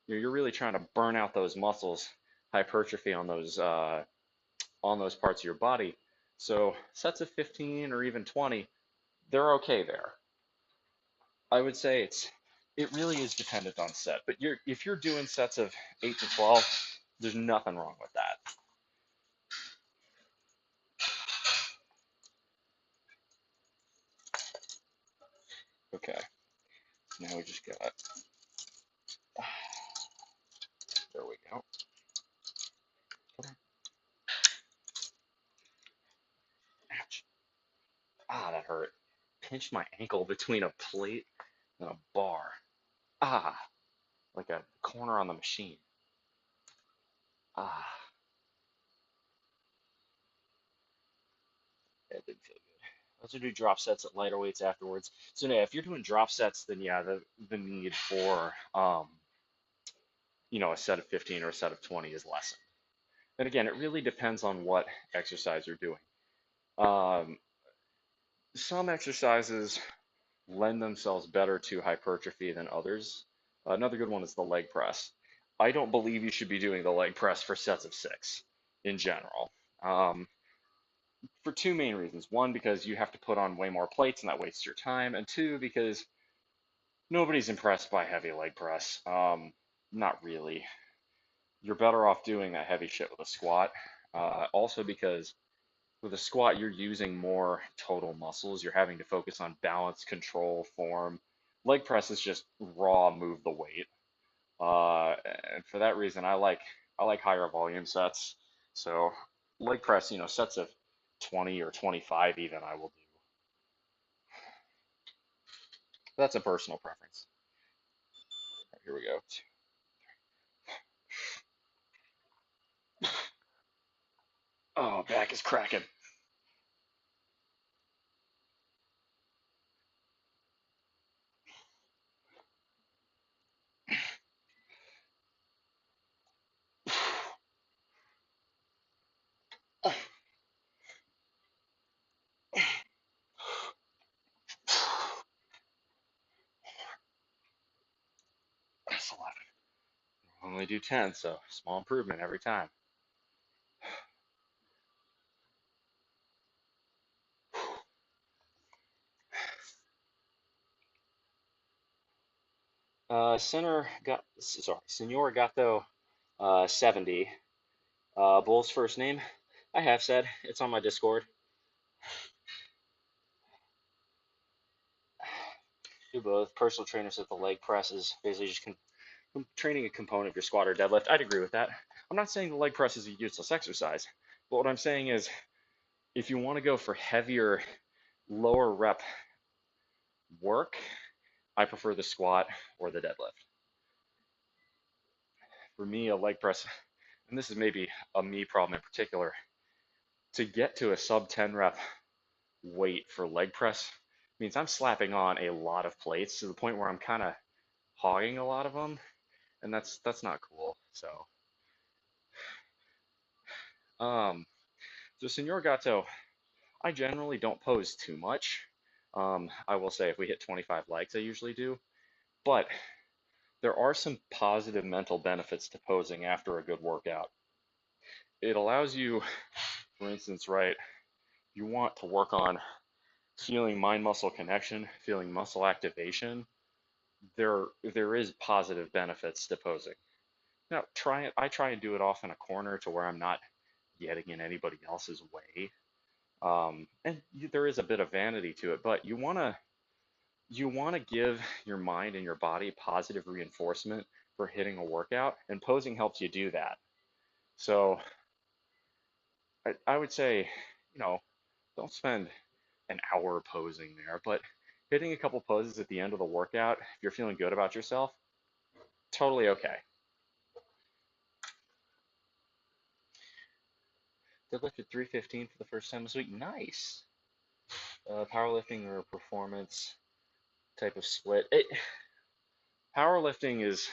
you're really trying to burn out those muscles, hypertrophy on those parts of your body. So sets of 15 or even 20, they're okay there. I would say it's it really is dependent on set. But if you're doing sets of 8 to 12, there's nothing wrong with that. Okay, so now we just got, there we go. Ouch. Ah, that hurt. Pinched my ankle between a plate and a bar. Ah, like a corner on the machine. Ah, that didn't feel good. I also do drop sets at lighter weights afterwards. So yeah, if you're doing drop sets, then yeah, the need for a set of 15 or a set of 20 is lessened. And again, it really depends on what exercise you're doing. Um, some exercises lend themselves better to hypertrophy than others. Another good one is the leg press. I don't believe you should be doing the leg press for sets of 6 in general. Um, for two main reasons. One, because you have to put on way more plates and that wastes your time. And two, because nobody's impressed by heavy leg press. Not really. You're better off doing that heavy shit with a squat. Also, because with a squat, you're using more total muscles. You're having to focus on balance, control, form. Leg press is just raw move the weight. And for that reason, I like higher volume sets. So leg press, sets of 20 or 25 even I will do. That's a personal preference. Right, here we go. Oh, back is cracking. That's 11. I only do 10, so small improvement every time. Senor Gato 70. Bull's first name, I have said. It's on my Discord. Do both. Personal trainers with the leg press is basically just training a component of your squat or deadlift. I'd agree with that. I'm not saying the leg press is a useless exercise, but what I'm saying is if you want to go for heavier, lower rep work, I prefer the squat or the deadlift. For me, a leg press, and this is maybe a me problem in particular, to get to a sub 10 rep weight for leg press means I'm slapping on a lot of plates to the point where I'm kind of hogging a lot of them, and that's not cool. Um, so Senor Gato, I generally don't pose too much. I will say if we hit 25 legs, I usually do, but there are some positive mental benefits to posing after a good workout. It allows you, for instance, right, you want to work on feeling mind muscle connection, feeling muscle activation. There is positive benefits to posing. Now, I try and do it off in a corner to where I'm not getting in anybody else's way. And there is a bit of vanity to it, but you want to give your mind and your body positive reinforcement for hitting a workout, and posing helps you do that. So I would say, don't spend an hour posing there, but hitting a couple poses at the end of the workout, if you're feeling good about yourself, totally okay. Deadlifted 315 for the first time this week. Nice. Powerlifting or performance type of split. Powerlifting is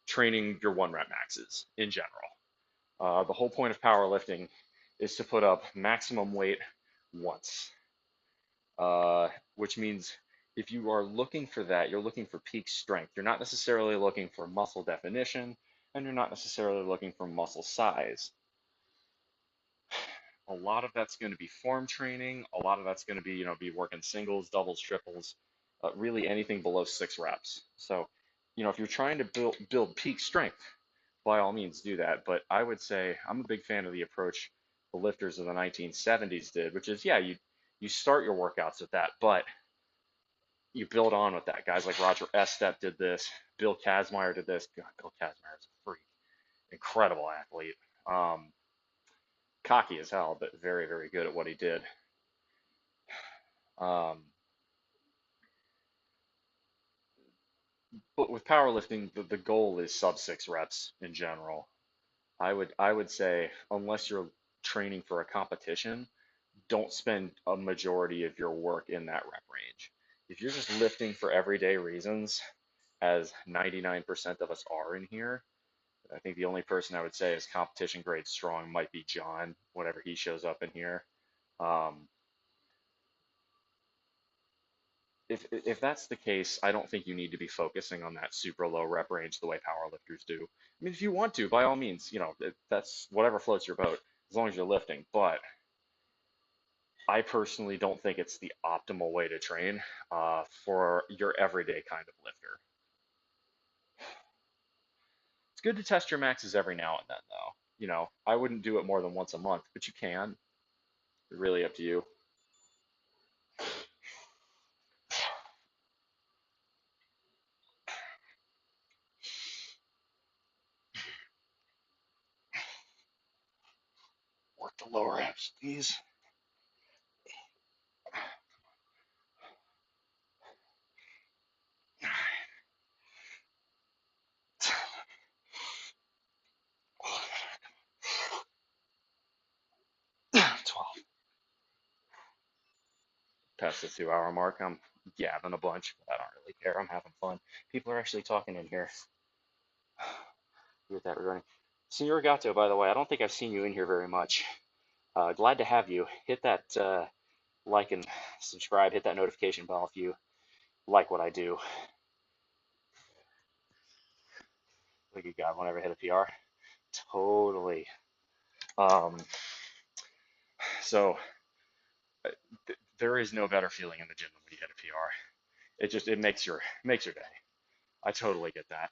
training your 1 rep maxes in general. The whole point of powerlifting is to put up maximum weight once, which means if you are looking for that, you're looking for peak strength. You're not necessarily looking for muscle definition, and you're not necessarily looking for muscle size. A lot of that's going to be form training. A lot of that's going to be, be working singles, doubles, triples, really anything below 6 reps. So if you're trying to build peak strength, by all means do that. But I would say I'm a big fan of the approach the lifters of the 1970s did, which is, yeah, you start your workouts with that, but you build on with that. Guys like Roger Estep did this. Bill Kazmaier did this. God, Bill Kazmaier is a freak, incredible athlete. Um, Cocky as hell, but very, very good at what he did. Um, but with powerlifting, the goal is sub 6 reps in general. I would say unless you're training for a competition, don't spend a majority of your work in that rep range. If you're just lifting for everyday reasons, as 99% of us are in here, I think the only person I would say is competition grade strong might be John, whenever he shows up in here. Um, if that's the case, I don't think you need to be focusing on that super low rep range the way powerlifters do. I mean, if you want to, by all means, that's whatever floats your boat, as long as you're lifting. But I personally don't think it's the optimal way to train for your everyday kind of lifter. It's good to test your maxes every now and then, though. I wouldn't do it more than once a month, but you can. It's really up to you. Work the lower abs, please. 12. Past the 2 hour mark. I'm gabbing a bunch, but I don't really care. I'm having fun. People are actually talking in here. With that regarding. Senor Gato, by the way, I don't think I've seen you in here very much. Glad to have you. Hit that like and subscribe. Hit that notification bell if you like what I do. Look at God, whenever I hit a PR. Totally. Um, so there is no better feeling in the gym than when you hit a PR. It makes your day. I totally get that.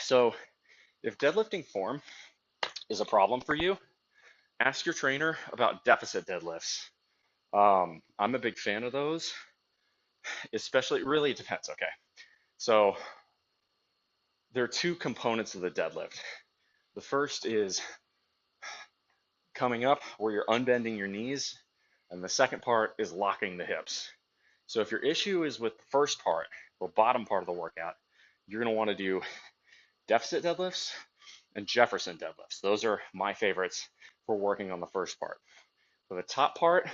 So if deadlifting form is a problem for you, ask your trainer about deficit deadlifts. I'm a big fan of those, especially, really it depends. Okay. So there are two components of the deadlift. The first is coming up where you're unbending your knees, and the second part is locking the hips. So if your issue is with the first part, the bottom part of the workout, you're going to want to do deficit deadlifts and Jefferson deadlifts. Those are my favorites for working on the first part. For the top part,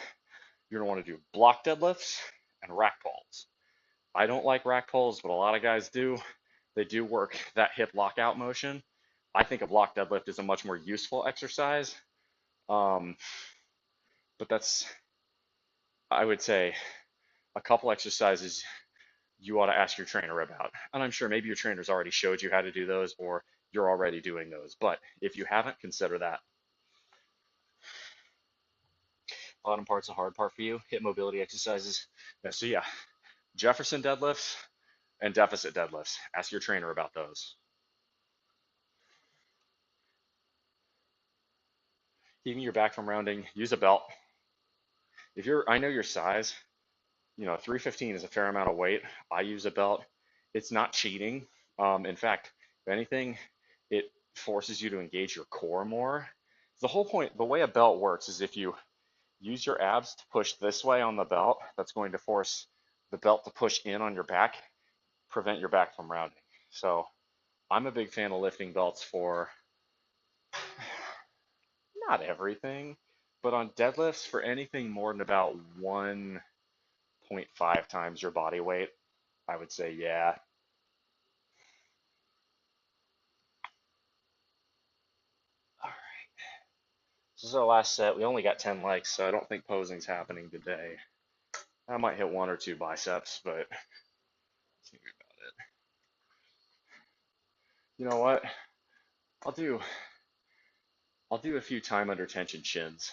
you're going to want to do block deadlifts and rack pulls. I don't like rack pulls, but a lot of guys do. They do work that hip lockout motion. I think a block deadlift is a much more useful exercise. But that's, I would say, a couple exercises you ought to ask your trainer about. And I'm sure maybe your trainer's already showed you how to do those, or you're already doing those. But if you haven't, consider that. Bottom part's a hard part for you. Hip mobility exercises. So yeah, Jefferson deadlifts and deficit deadlifts. Ask your trainer about those. Keeping your back from rounding, use a belt. I know your size, 315 is a fair amount of weight. I use a belt. It's not cheating. In fact, if anything, it forces you to engage your core more. The whole point, the way a belt works is if you use your abs to push this way on the belt, that's going to force the belt to push in on your back, prevent your back from rounding. So I'm a big fan of lifting belts for not everything, but on deadlifts for anything more than about 1.5 times your body weight, I would say, yeah. All right. This is our last set. We only got 10 legs, so I don't think posing's happening today. I might hit one or two biceps, but let's think about it. You know what? I'll do I'll do a few time under tension chins,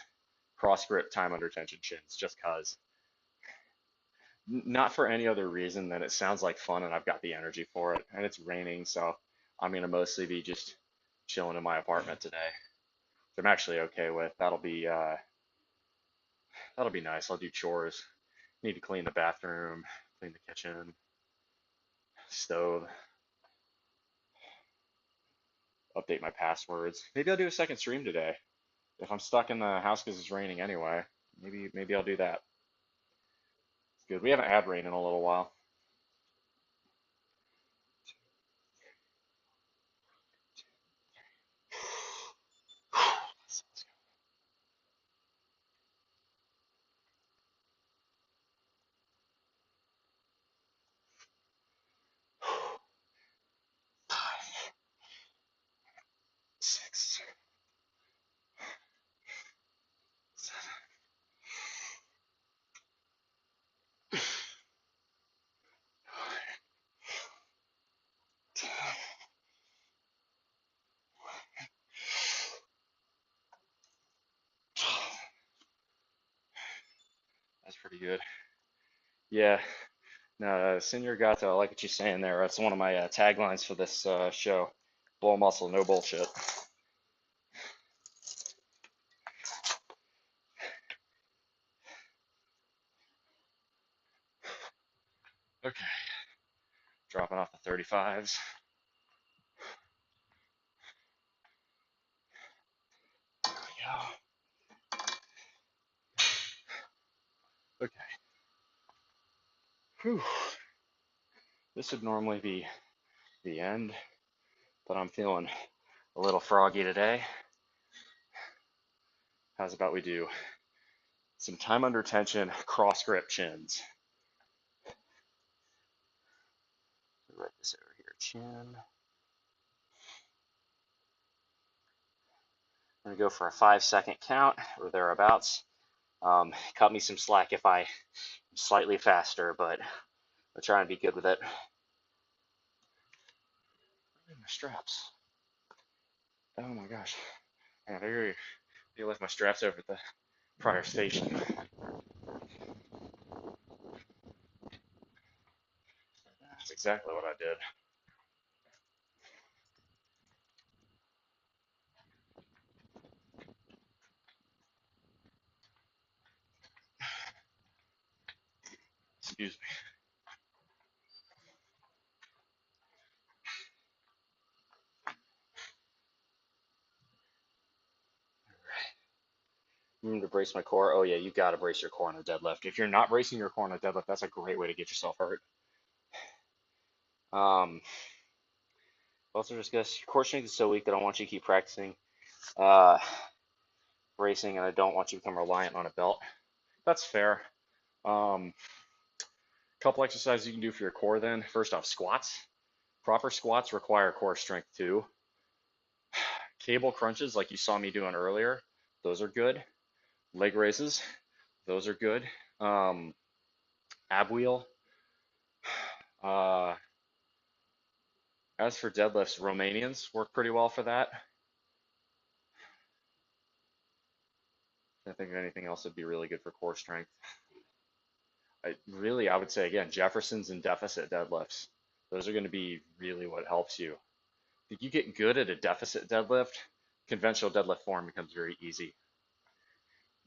cross grip time under tension chins, just cause. Not for any other reason than it sounds like fun and I've got the energy for it. And it's raining, so I'm gonna mostly be just chilling in my apartment today. Which I'm actually okay with. That'll be nice. I'll do chores. Need to clean the bathroom, clean the kitchen, stove, update my passwords. Maybe I'll do a second stream today. If I'm stuck in the house because it's raining anyway, maybe I'll do that. It's good. We haven't had rain in a little while. Five, 6, 7, 10. That's pretty good. Yeah. No, Senor Gato, I like what you're saying there. That's one of my taglines for this show. Blow muscle, no bullshit. Okay. Dropping off the 35s. There we go. Okay. Whew. This would normally be the end, but I'm feeling a little froggy today. How's about we do some time under tension cross grip chins? Write this over here. Chin. I'm gonna go for a 5-second count or thereabouts. Cut me some slack if I'm slightly faster, but I'll try and be good with it. Where are my straps? Oh my gosh. Man, I left my straps over at the prior station. That's exactly what I did. Excuse me. To brace my core. Oh yeah, you got to brace your core on a deadlift. If you're not bracing your core on a deadlift, that's a great way to get yourself hurt. Also, just guess your core strength is so weak that I want you to keep practicing uh, bracing, and I don't want you to become reliant on a belt. That's fair. Couple exercises you can do for your core then. First off, squats. Proper squats require core strength too. Cable crunches, like you saw me doing earlier, those are good. Leg raises, those are good. Ab wheel. Uh, as for deadlifts, Romanians work pretty well for that. I think of anything else would be really good for core strength. I would say again, Jeffersons and deficit deadlifts. Those are going to be really what helps you. If you get good at a deficit deadlift, conventional deadlift form becomes very easy.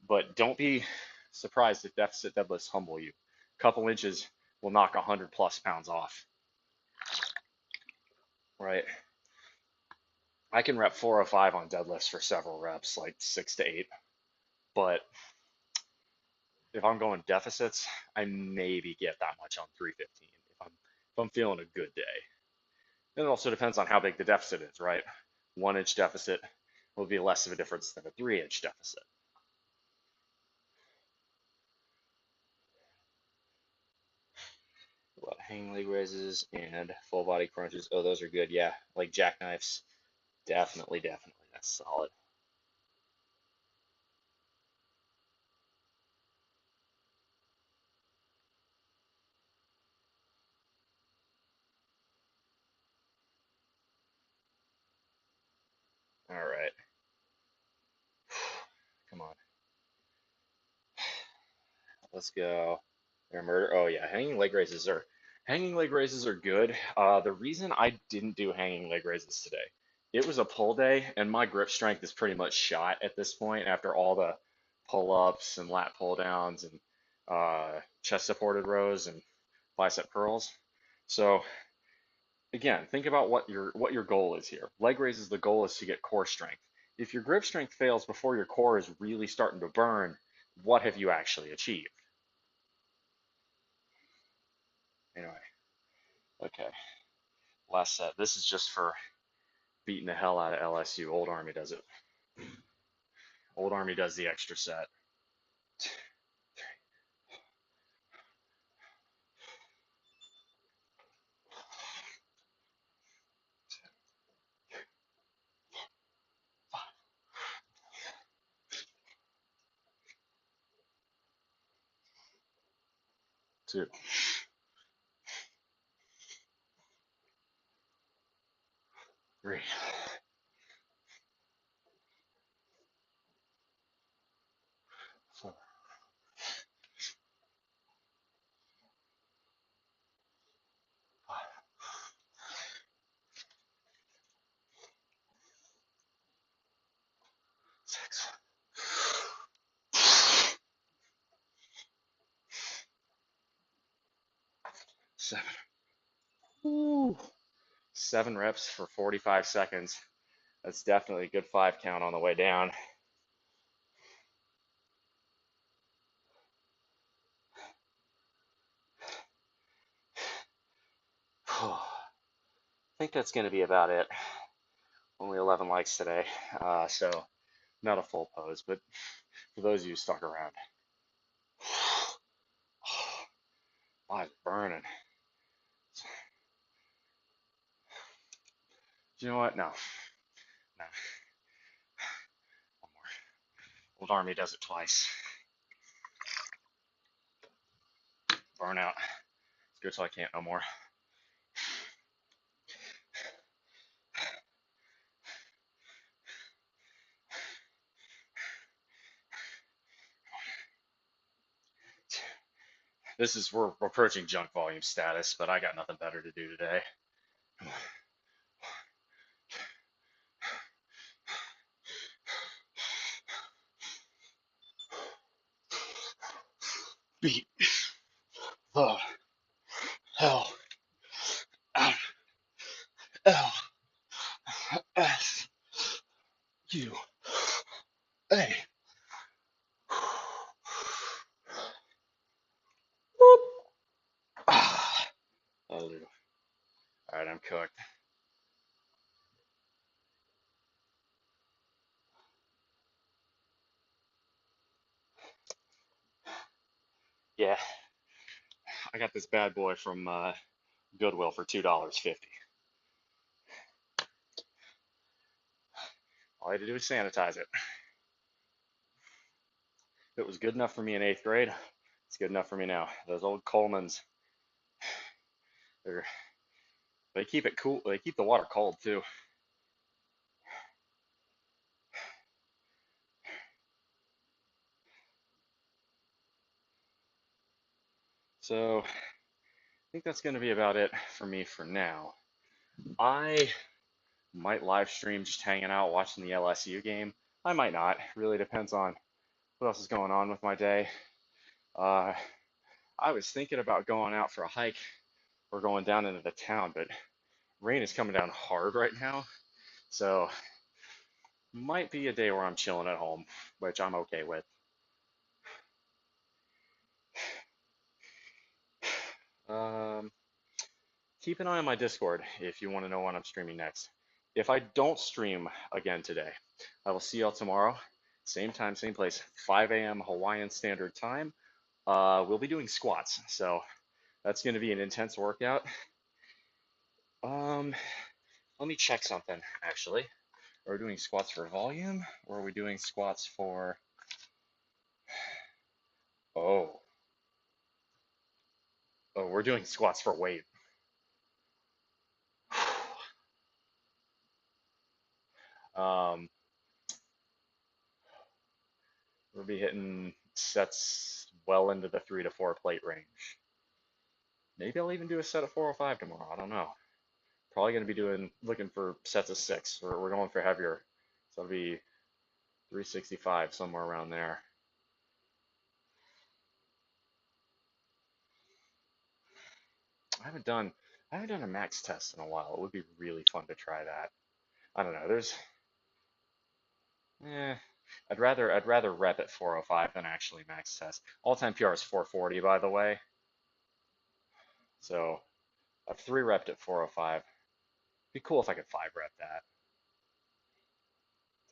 But don't be surprised if deficit deadlifts humble you. A couple inches will knock 100+ pounds off. Right? I can rep 405 on deadlifts for several reps, like 6 to 8. But if I'm going deficits, I maybe get that much on 315 if I'm feeling a good day. And it also depends on how big the deficit is, right? 1-inch deficit will be less of a difference than a 3-inch deficit. A lot of hang leg raises and full body crunches. Oh, those are good. Yeah, like jackknives. Definitely. That's solid. All right. Come on. Let's go. They're murder. Oh yeah, hanging leg raises are good. The reason I didn't do hanging leg raises today, it was a pull day, and my grip strength is pretty much shot at this point after all the pull-ups and lat pull downs and chest supported rows and bicep curls. So again, think about what your goal is here. Leg raises, the goal is to get core strength. If your grip strength fails before your core is really starting to burn, what have you actually achieved? Anyway, okay. Last set. This is just for beating the hell out of LSU. Old Army does it. Old Army does the extra set. 2, 3, 4, 5, 6, 7. Woo. 7 reps for 45 seconds. That's definitely a good 5 count on the way down. I think that's going to be about it. Only 11 likes today, so not a full pose, but for those of you who stuck around, my eyes burning. Do you know what? No, no, one more. Old Army does it twice. Burnout. It's good till I can't no more. We're approaching junk volume status, but I got nothing better to do today. Beat the hell out LSU. That'll do. All right, I'm cooked. Yeah, I got this bad boy from Goodwill for $2.50. All I had to do was sanitize it. It was good enough for me in 8th grade. It's good enough for me now. Those old Colemans, they keep it cool. They keep the water cold too. So I think that's going to be about it for me for now. I might live stream just hanging out watching the LSU game. I might not. Really depends on what else is going on with my day. Uh, I was thinking about going out for a hike or going down into the town, but rain is coming down hard right now. So might be a day where I'm chilling at home, which I'm okay with. Um, Keep an eye on my Discord if you want to know when I'm streaming next. If I don't stream again today, I will see y'all tomorrow. Same time, same place, 5 a.m. Hawaiian Standard Time. We'll be doing squats, so that's going to be an intense workout. Let me check something, actually. Are we doing squats for volume, or are we doing squats for... Oh, we're doing squats for weight. Um, we'll be hitting sets well into the 3 to 4 plate range. Maybe I'll even do a set of 405 tomorrow. I don't know. Probably going to be looking for sets of 6. We're going for heavier. So it'll be 365, somewhere around there. I haven't done a max test in a while. It would be really fun to try that. I don't know. Eh, I'd rather rep at 405 than actually max test. All-time PR is 440, by the way. So I've 3 repped at 405. Be cool if I could 5 rep that.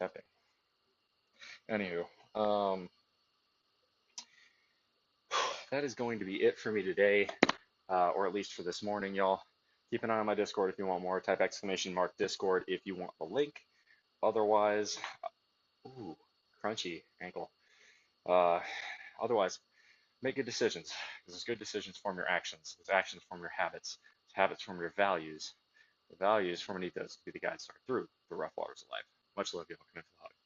Epic. Anywho, that is going to be it for me today, or at least for this morning, y'all. Keep an eye on my Discord if you want more. Type !Discord if you want the link. Otherwise, ooh, crunchy ankle. Uh, Otherwise, make good decisions, because good decisions form your actions. Those actions form your habits. Habits form your values. The values from underneath those to be the guides start through the rough waters of life. Much love, y'all.